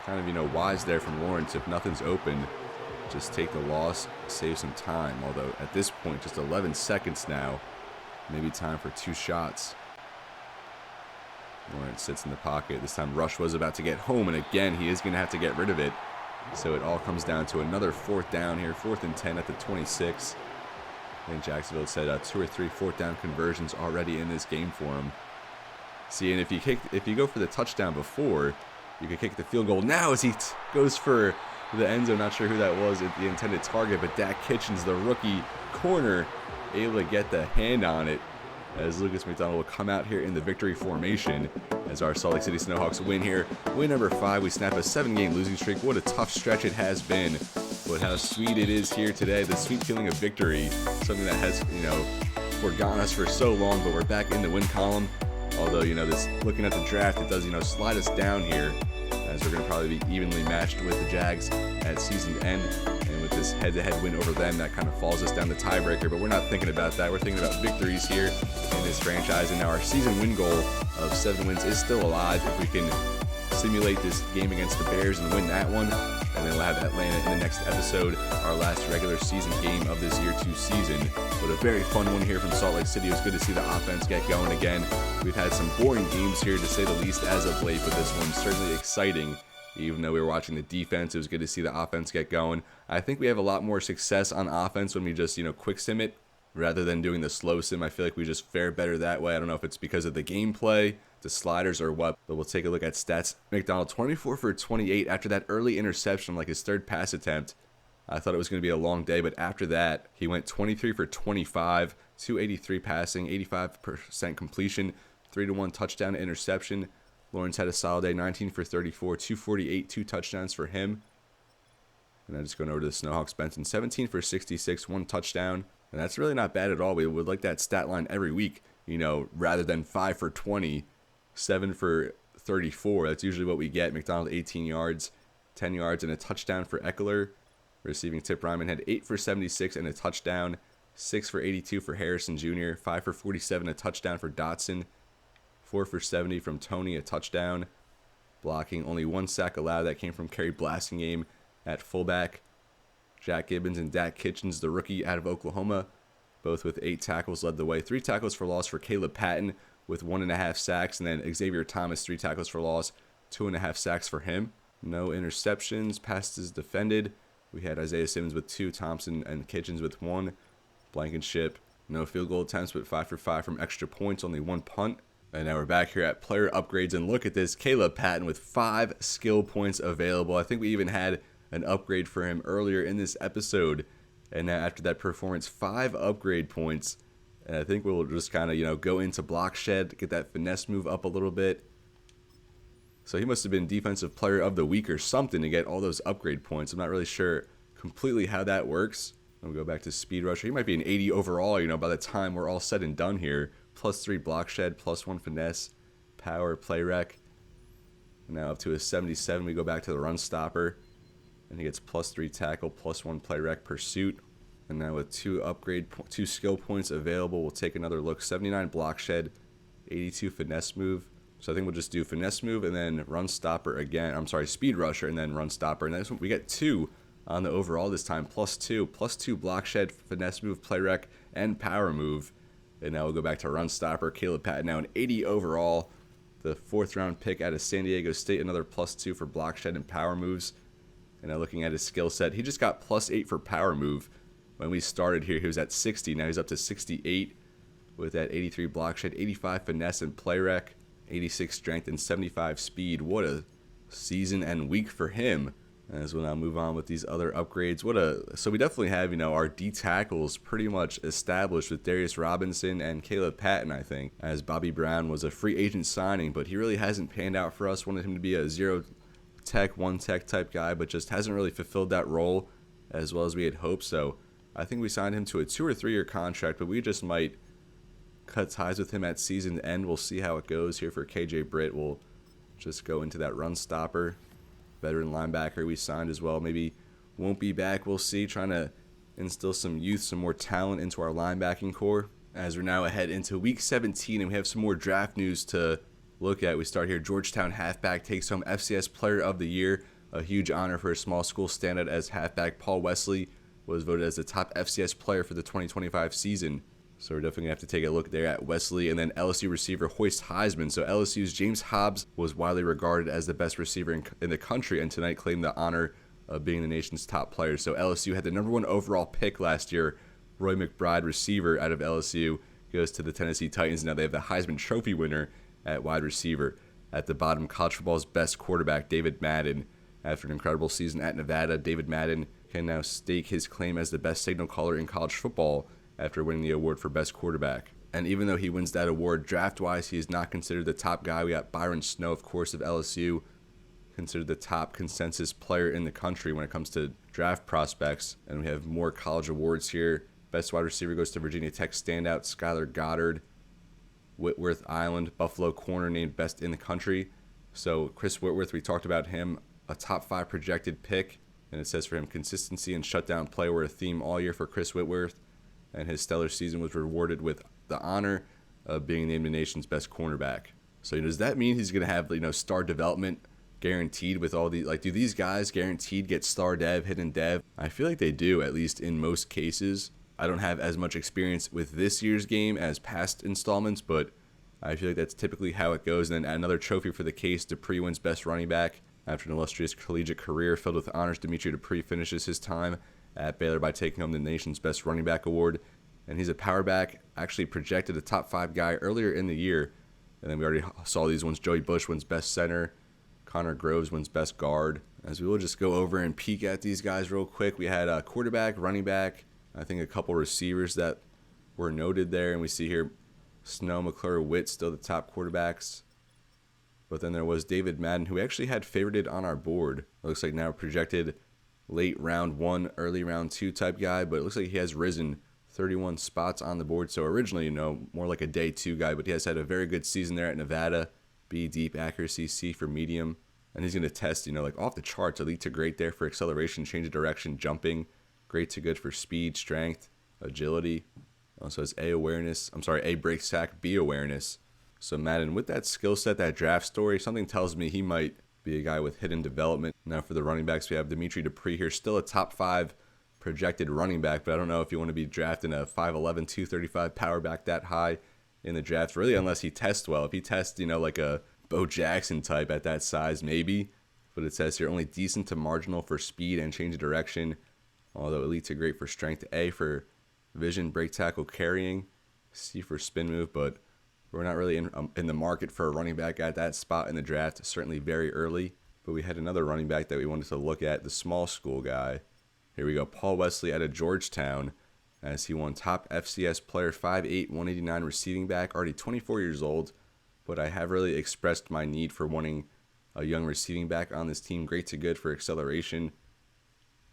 Speaker 1: Kind of, wise there from Lawrence. If nothing's open, just take the loss, save some time. Although at this point, just 11 seconds now. Maybe time for 2 shots. Lawrence sits in the pocket. This time Rush was about to get home, and again he is going to have to get rid of it. So it all comes down to another 4th down here. 4th and 10 at the 26. I think Jacksonville said 2 or 3 4th down conversions already in this game for him. See, and if you go for the touchdown before, you could kick the field goal. Now as he goes for the end zone, not sure who that was at the intended target, but Dak Kitchens, the rookie corner, able to get the hand on it, as Lucas McDonald will come out here in the victory formation as our Salt Lake City Snowhawks win here. Win number 5. We snap a 7-game losing streak. What a tough stretch it has been, but how sweet it is here today. The sweet feeling of victory, something that has, forgotten us for so long, but we're back in the win column. Although, this looking at the draft, it does, slide us down here, as we're going to probably be evenly matched with the Jags at season end. And with this head-to-head win over them, that kind of falls us down the tiebreaker. But we're not thinking about that. We're thinking about victories here in this franchise. And now our season win goal of 7 wins is still alive. If we can simulate this game against the Bears and win that one, and then we'll have Atlanta in the next episode, our last regular season game of this year 2 season. But a very fun one here from Salt Lake City. It was good to see the offense get going again. We've had some boring games here, to say the least, as of late, but this one's certainly exciting. Even though we were watching the defense, it was good to see the offense get going. I think we have a lot more success on offense when we just, quick sim it rather than doing the slow sim. I feel like we just fare better that way. I don't know if it's because of the gameplay, the sliders, or what, but we'll take a look at stats. McDonald, 24 for 28 after that early interception, like his 3rd pass attempt. I thought it was going to be a long day, but after that, he went 23 for 25, 283 passing, 85% completion, 3-1 touchdown to interception. Lawrence had a solid day, 19 for 34, 248, 2 touchdowns for him. And then just going over to the Snowhawks, Benson, 17 for 66, 1 touchdown. And that's really not bad at all. We would like that stat line every week, rather than 5 for 20, 7 for 34. That's usually what we get. McDonald, 18 yards, 10 yards, and a touchdown for Eckler. Receiving Tip Ryman had 8 for 76 and a touchdown, 6 for 82 for Harrison Jr., 5 for 47, a touchdown for Dotson, 4 for 70 from Tony, a touchdown. Blocking, only 1 sack allowed. That came from Kerry Blasingame at fullback. Jack Gibbons and Dak Kitchens, the rookie out of Oklahoma, both with 8 tackles, led the way. 3 tackles for loss for Caleb Patton with 1.5 sacks. And then Xavier Thomas, 3 tackles for loss, 2.5 sacks for him. No interceptions, passes defended. We had Isaiah Simmons with 2, Thompson and Kitchens with 1. Blankenship, no field goal attempts, but 5 for 5 from extra points, only 1 punt. And now we're back here at player upgrades, and look at this. Caleb Patton with 5 skill points available. I think we even had an upgrade for him earlier in this episode. And now after that performance, 5 upgrade points. And I think we'll just kind of, go into block shed, get that finesse move up a little bit. So he must have been defensive player of the week or something to get all those upgrade points. I'm not really sure completely how that works. We'll go back to speed rusher. He might be an 80 overall, by the time we're all said and done here. +3 block shed, +1 finesse, power, play rec. And now up to a 77, we go back to the run stopper. And he gets +3 tackle, +1 play rec, pursuit. And now with 2 skill points available, we'll take another look. 79 block shed, 82 finesse move, So I think we'll just do finesse move and then run stopper again. I'm sorry, speed rusher and then run stopper. And then we get 2 on the overall this time, +2. +2 block shed, finesse move, play rec, and power move. And now we'll go back to run stopper. Caleb Patton now an 80 overall. The 4th round pick out of San Diego State, another +2 for block shed and power moves. And now looking at his skill set, he just got +8 for power move. When we started here, he was at 60. Now he's up to 68 with that 83 block shed, 85 finesse and play rec, 86 strength, and 75 speed. What a season and week for him. As we'll now move on with these other upgrades. So we definitely have, our D tackles pretty much established with Darius Robinson and Caleb Patton, I think, as Bobby Brown was a free agent signing, but he really hasn't panned out for us. Wanted him to be a 0 tech, 1 tech type guy, but just hasn't really fulfilled that role as well as we had hoped. So I think we signed him to a 2 or 3 year contract, but we just might cut ties with him at season end. We'll see how it goes here for KJ Britt. We'll just go into that run stopper. Veteran linebacker we signed as well. Maybe won't be back. We'll see. Trying to instill some youth, some more talent into our linebacking core. As we're now ahead into week 17 and we have some more draft news to look at. We start here. Georgetown halfback takes home FCS Player of the Year. A huge honor for a small school standout as halfback Paul Wesley was voted as the top FCS player for the 2025 season. So we're definitely going to have to take a look there at Wesley. And then LSU receiver Hoist Heisman. So LSU's James Hobbs was widely regarded as the best receiver in the country and tonight claimed the honor of being the nation's top player. So LSU had the #1 overall pick last year. Roy McBride, receiver out of LSU, goes to the Tennessee Titans. Now they have the Heisman Trophy winner at wide receiver. At the bottom, college football's best quarterback, David Madden. After an incredible season at Nevada, David Madden can now stake his claim as the best signal caller in college football after winning the award for best quarterback. And even though he wins that award draft-wise, he is not considered the top guy. We got Byron Snow, of course, of LSU, considered the top consensus player in the country when it comes to draft prospects. And we have more college awards here. Best wide receiver goes to Virginia Tech standout Skylar Goddard. Whitworth Island, Buffalo corner named best in the country. So Chris Whitworth, we talked about him, a top 5 projected pick. And it says for him, consistency and shutdown play were a theme all year for Chris Whitworth. And his stellar season was rewarded with the honor of being named the nation's best cornerback. So does that mean he's going to have, star development guaranteed with all these? Do these guys guaranteed get star dev, hidden dev? I feel like they do, at least in most cases. I don't have as much experience with this year's game as past installments, but I feel like that's typically how it goes. And then another trophy for the case, Dupree wins best running back. After an illustrious collegiate career filled with honors, Dimitri Dupree finishes his time at Baylor by taking home the nation's best running back award. And he's a power back, actually projected a top 5 guy earlier in the year. And then we already saw these ones. Joey Bush wins best center. Connor Groves wins best guard. As we will just go over and peek at these guys real quick. We had a quarterback, running back, I think a couple receivers that were noted there. And we see here Snow, McClure, Witt still the top quarterbacks. But then there was David Madden, who we actually had favorited on our board. It looks like now projected late round 1, early round 2 type guy, but it looks like he has risen 31 spots on the board. So originally, more like a day 2 guy, but he has had a very good season there at Nevada. B, deep accuracy, C for medium. And he's going to test, off the charts, elite to great there for acceleration, change of direction, jumping. Great to good for speed, strength, agility. Also has A break sack, B awareness. So Madden, with that skill set, that draft story, something tells me he might be a guy with hidden development. Now for the running backs, we have Dimitri Dupree here, still a top 5 projected running back, but I don't know if you want to be drafting a 5'11", 235 power back that high in the draft, really, unless he tests well. If he tests, like a Bo Jackson type at that size, maybe. But it says here only decent to marginal for speed and change of direction, although elite to great for strength. A for vision, break tackle, carrying. C for spin move, but we're not really in the market for a running back at that spot in the draft, certainly very early. But we had another running back that we wanted to look at, the small school guy. Here we go, Paul Wesley out of Georgetown, as he won top FCS player, 5'8", 189 receiving back, already 24 years old. But I have really expressed my need for wanting a young receiving back on this team. Great to good for acceleration,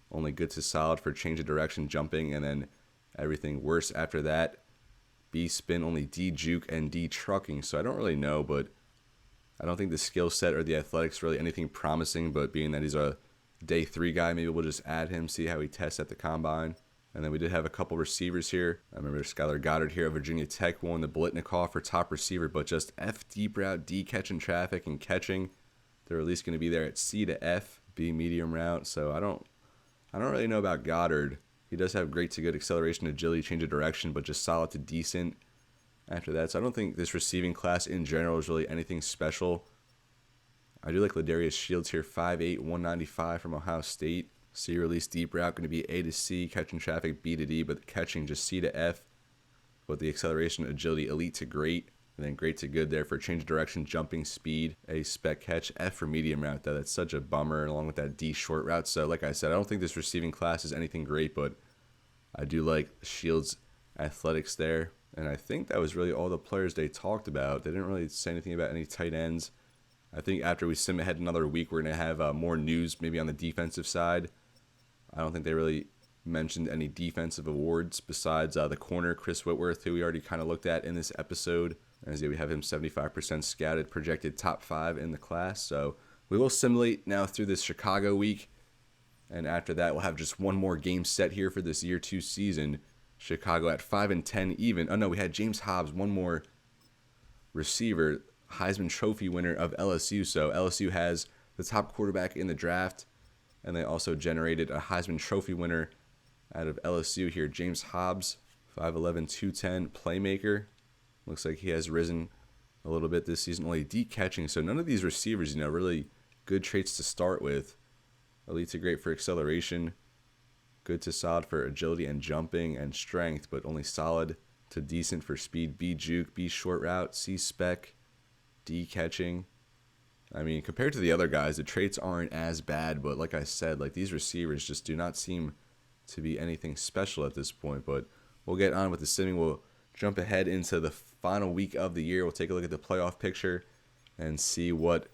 Speaker 1: only good to solid for change of direction, jumping, and then everything worse after that. B spin, only D juke, and D trucking. So I don't really know, but I don't think the skill set or the athletics really anything promising. But being that he's a day 3 guy, maybe we'll just add him, see how he tests at the combine. And then we did have a couple receivers here. I remember Skylar Goddard here at Virginia Tech won the Blitnikoff for top receiver, but just F deep route, D catching traffic and catching. They're at least going to be there at C to F, B medium route. So I don't really know about Goddard. He does have great to good acceleration, agility, change of direction, but just solid to decent after that. So I don't think this receiving class in general is really anything special. I do like Ladarius Shields here, 5'8", 195 from Ohio State. C release deep route, going to be A to C, catching traffic B to D, but catching just C to F. But the acceleration, agility, elite to great, and then great to good there for change of direction, jumping, speed, A spec catch, F for medium route, though. That's such a bummer, along with that D short route. So like I said, I don't think this receiving class is anything great, but I do like Shields' athletics there. And I think that was really all the players they talked about. They didn't really say anything about any tight ends. I think after we sim ahead another week, we're going to have more news maybe on the defensive side. I don't think they really mentioned any defensive awards besides the corner, Chris Whitworth, who we already kind of looked at in this episode. As we have him 75% scouted, projected top 5 in the class. So we will simulate now through this Chicago week. And after that, we'll have just one more game set here for this year 2 season. Chicago at 5-10 even. Oh no, we had James Hobbs, one more receiver, Heisman Trophy winner of LSU. So LSU has the top quarterback in the draft. And they also generated a Heisman Trophy winner out of LSU here, James Hobbs, 5'11", 210 playmaker. Looks like he has risen a little bit this season, only D catching. So none of these receivers, really good traits to start with. Elite to great for acceleration, good to solid for agility and jumping and strength, but only solid to decent for speed. B juke, B short route, C spec, D catching. I mean, compared to the other guys, the traits aren't as bad, but like I said, these receivers just do not seem to be anything special at this point. But we'll get on with the simming. We'll jump ahead into the final week of the year. We'll take a look at the playoff picture and see what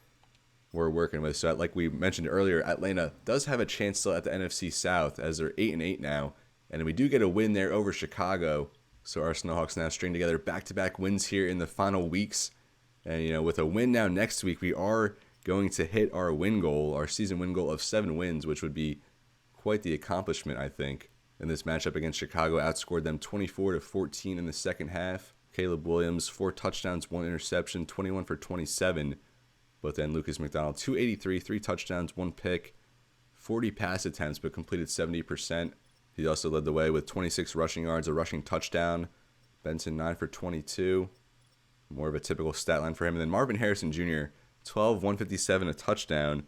Speaker 1: we're working with. So like we mentioned earlier, Atlanta does have a chance still at the NFC South as they're 8-8 now. And we do get a win there over Chicago. So our Snowhawks now string together back-to-back wins here in the final weeks. And, with a win now next week, we are going to hit our win goal, our season win goal of 7 wins, which would be quite the accomplishment, I think. In this matchup against Chicago, outscored them 24-14 in the second half. Caleb Williams, 4 touchdowns, 1 interception, 21 for 27. But then Lucas McDonald, 283, 3 touchdowns, 1 pick, 40 pass attempts, but completed 70%. He also led the way with 26 rushing yards, a rushing touchdown. Benson, 9 for 22. More of a typical stat line for him. And then Marvin Harrison Jr., 12, 157, a touchdown.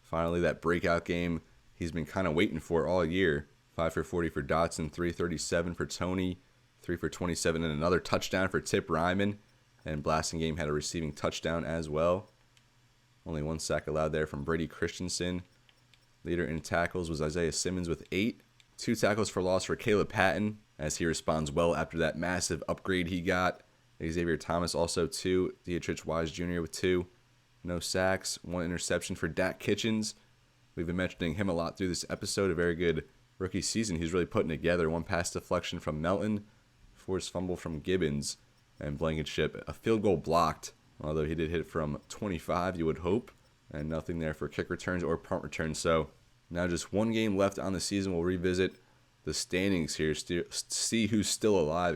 Speaker 1: Finally, that breakout game he's been kind of waiting for all year. 5 for 40 for Dotson, 337 for Tony, 3 for 27, and another touchdown for Tip Ryman. And Blasingame had a receiving touchdown as well. Only 1 sack allowed there from Brady Christensen. Leader in tackles was Isaiah Simmons with 8. 2 tackles for loss for Caleb Patton, as he responds well after that massive upgrade he got. Xavier Thomas also 2. Dietrich Wise Jr. with 2. No sacks. 1 interception for Dak Kitchens. We've been mentioning him a lot through this episode. A very good rookie season he's really putting together. 1 pass deflection from Melton. Forced fumble from Gibbons. And Blankenship, a field goal blocked. Although he did hit it from 25, you would hope. And nothing there for kick returns or punt returns. So now just 1 game left on the season. We'll revisit the standings here. See who's still alive,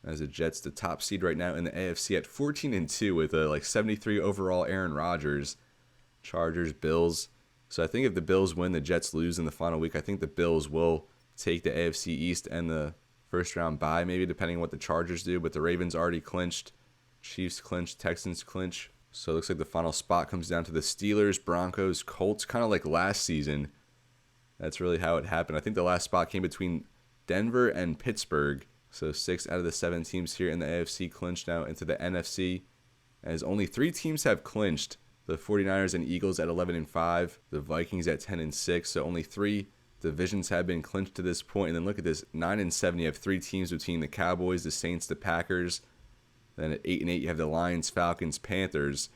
Speaker 1: as the Jets, the top seed right now in the AFC at 14-2 with a 73 overall Aaron Rodgers. Chargers, Bills. So I think if the Bills win, the Jets lose in the final week. I think the Bills will take the AFC East and the first round bye, maybe depending on what the Chargers do. But the Ravens already clinched. Chiefs clinched. Texans clinch. So it looks like the final spot comes down to the Steelers, Broncos, Colts, kind of like last season. That's really how it happened. I think the last spot came between Denver and Pittsburgh. So 6 out of the 7 teams here in the AFC clinched now into the NFC, as only 3 teams have clinched. The 49ers and Eagles at 11-5, the Vikings at 10-6. So only 3 divisions have been clinched to this point. And then look at this, 9-7. You have 3 teams between the Cowboys, the Saints, the Packers. Then at 8-8, you have the Lions, Falcons, Panthers,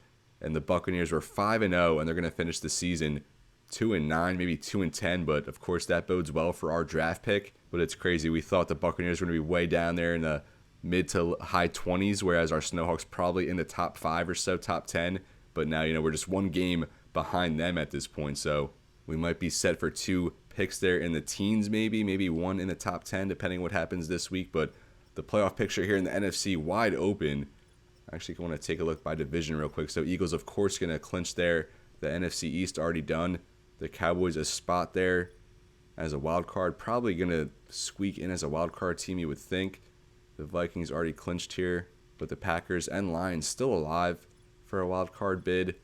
Speaker 1: and the Buccaneers were 5-0, and they're going to finish the season 2-9, maybe 2-10. But of course, that bodes well for our draft pick. But it's crazy. We thought the Buccaneers were going to be way down there in the mid to high 20s, whereas our Snowhawks probably in the top 5 or so, top 10. But now, we're just 1 game behind them at this point. So we might be set for 2 picks there in the teens, maybe one in the top 10, depending what happens this week. But the playoff picture here in the NFC wide open. I actually want to take a look by division real quick. So Eagles, of course, going to clinch there. The NFC East already done. The Cowboys a spot there as a wild card. Probably going to squeak in as a wild card team, you would think. The Vikings already clinched here. But the Packers and Lions still alive for a wild card bid.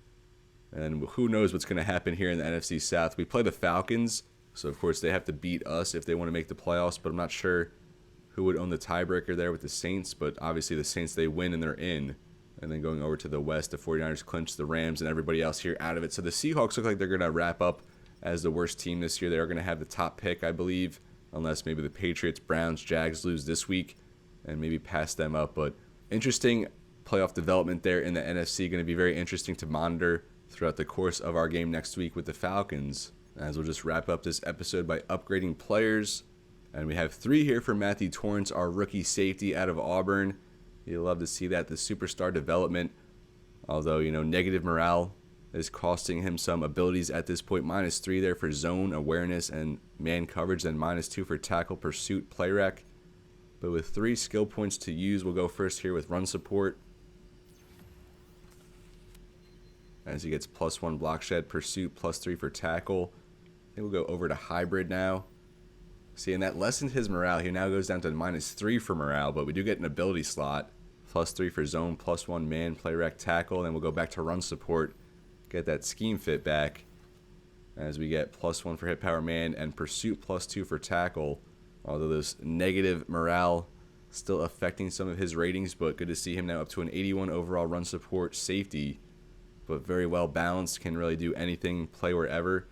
Speaker 1: And who knows what's going to happen here in the NFC South. We play the Falcons, so of course they have to beat us if they want to make the playoffs. But I'm not sure who would own the tiebreaker there with the Saints. But obviously the Saints, they win and they're in. And then going over to the West, the 49ers clinch the Rams and everybody else here out of it. So the Seahawks look like they're going to wrap up as the worst team this year. They are going to have the top pick, I believe, unless maybe the Patriots, Browns, Jags lose this week and maybe pass them up. But interesting playoff development there in the NFC. Going to be very interesting to monitor throughout the course of our game next week with the Falcons. As we'll just wrap up this episode by upgrading players. And we have 3 here for Matthew Torrance, our rookie safety out of Auburn. You'll love to see that, the superstar development. Although, negative morale is costing him some abilities at this point. -3 there for zone awareness and man coverage, and -2 for tackle, pursuit, play rec. But with 3 skill points to use, we'll go first here with run support. As he gets +1 block shed, pursuit, +3 for tackle. I think we'll go over to hybrid now. See, and that lessened his morale. He now goes down to -3 for morale, but we do get an ability slot. +3 for zone, +1 man, play rec, tackle. Then we'll go back to run support, get that scheme fit back. As we get +1 for hit power man and pursuit, +2 for tackle. Although those negative morale still affecting some of his ratings, but good to see him now up to an 81 overall run support safety. But very well balanced, can really do anything, play wherever.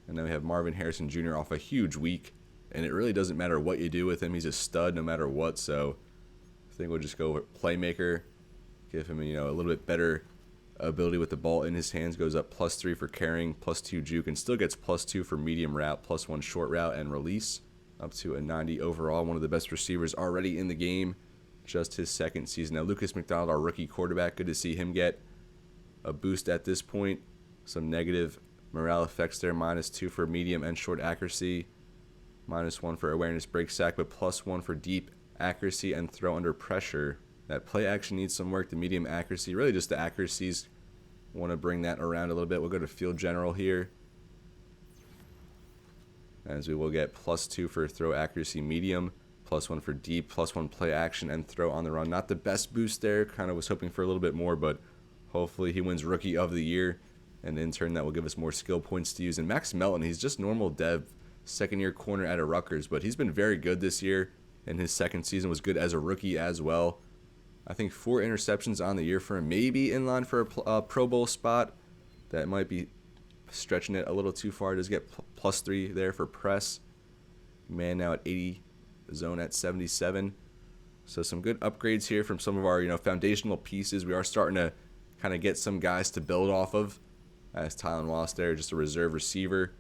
Speaker 1: And then we have Marvin Harrison Jr. off a huge week. And it really doesn't matter what you do with him. He's a stud no matter what. So I think we'll just go with playmaker. Give him a little bit better ability with the ball in his hands. Goes up +3 for carrying, +2 juke, and still gets +2 for medium route, +1 short route and release. Up to a 90 overall. One of the best receivers already in the game. Just his second season. Now Lucas McDonald, our rookie quarterback. Good to see him get a boost at this point. Some negative morale effects there. -2 for medium and short accuracy. -1 for awareness break sack, but +1 for deep accuracy and throw under pressure. That play action needs some work. The medium accuracy, really just the accuracies. Want to bring that around a little bit. We'll go to field general here. As we will get +2 for throw accuracy medium, +1 for deep, +1 play action and throw on the run. Not the best boost there. Kind of was hoping for a little bit more, but hopefully he wins Rookie of the Year, and in turn that will give us more skill points to use. And Max Melton, he's just normal dev, second-year corner out of Rutgers, but he's been very good this year, and his second season was good as a rookie as well. I think 4 interceptions on the year for him, maybe in line for a Pro Bowl spot. That might be stretching it a little too far. Does get +3 there for press. Man now at 80, zone at 77. So some good upgrades here from some of our foundational pieces. We are starting to kind of get some guys to build off of. As Tylan Wallace there, just a reserve receiver.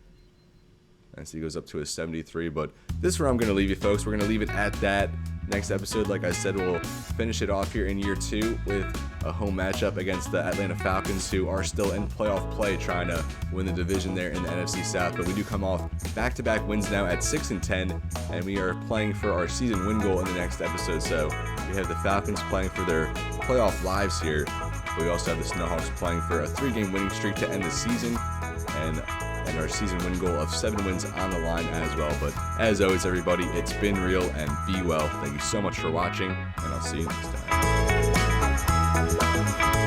Speaker 1: As he goes up to a 73. But this is where I'm going to leave you, folks. We're going to leave it at that. Next episode, like I said, we'll finish it off here in year 2 with a home matchup against the Atlanta Falcons, who are still in playoff play, trying to win the division there in the NFC South. But we do come off back-to-back wins now at 6-10, and we are playing for our season win goal in the next episode. So we have the Falcons playing for their playoff lives here. But we also have the Snowhawks playing for a 3-game winning streak to end the season, and our season win goal of 7 wins on the line as well. But as always, everybody, it's been real, and be well. Thank you so much for watching, and I'll see you next time.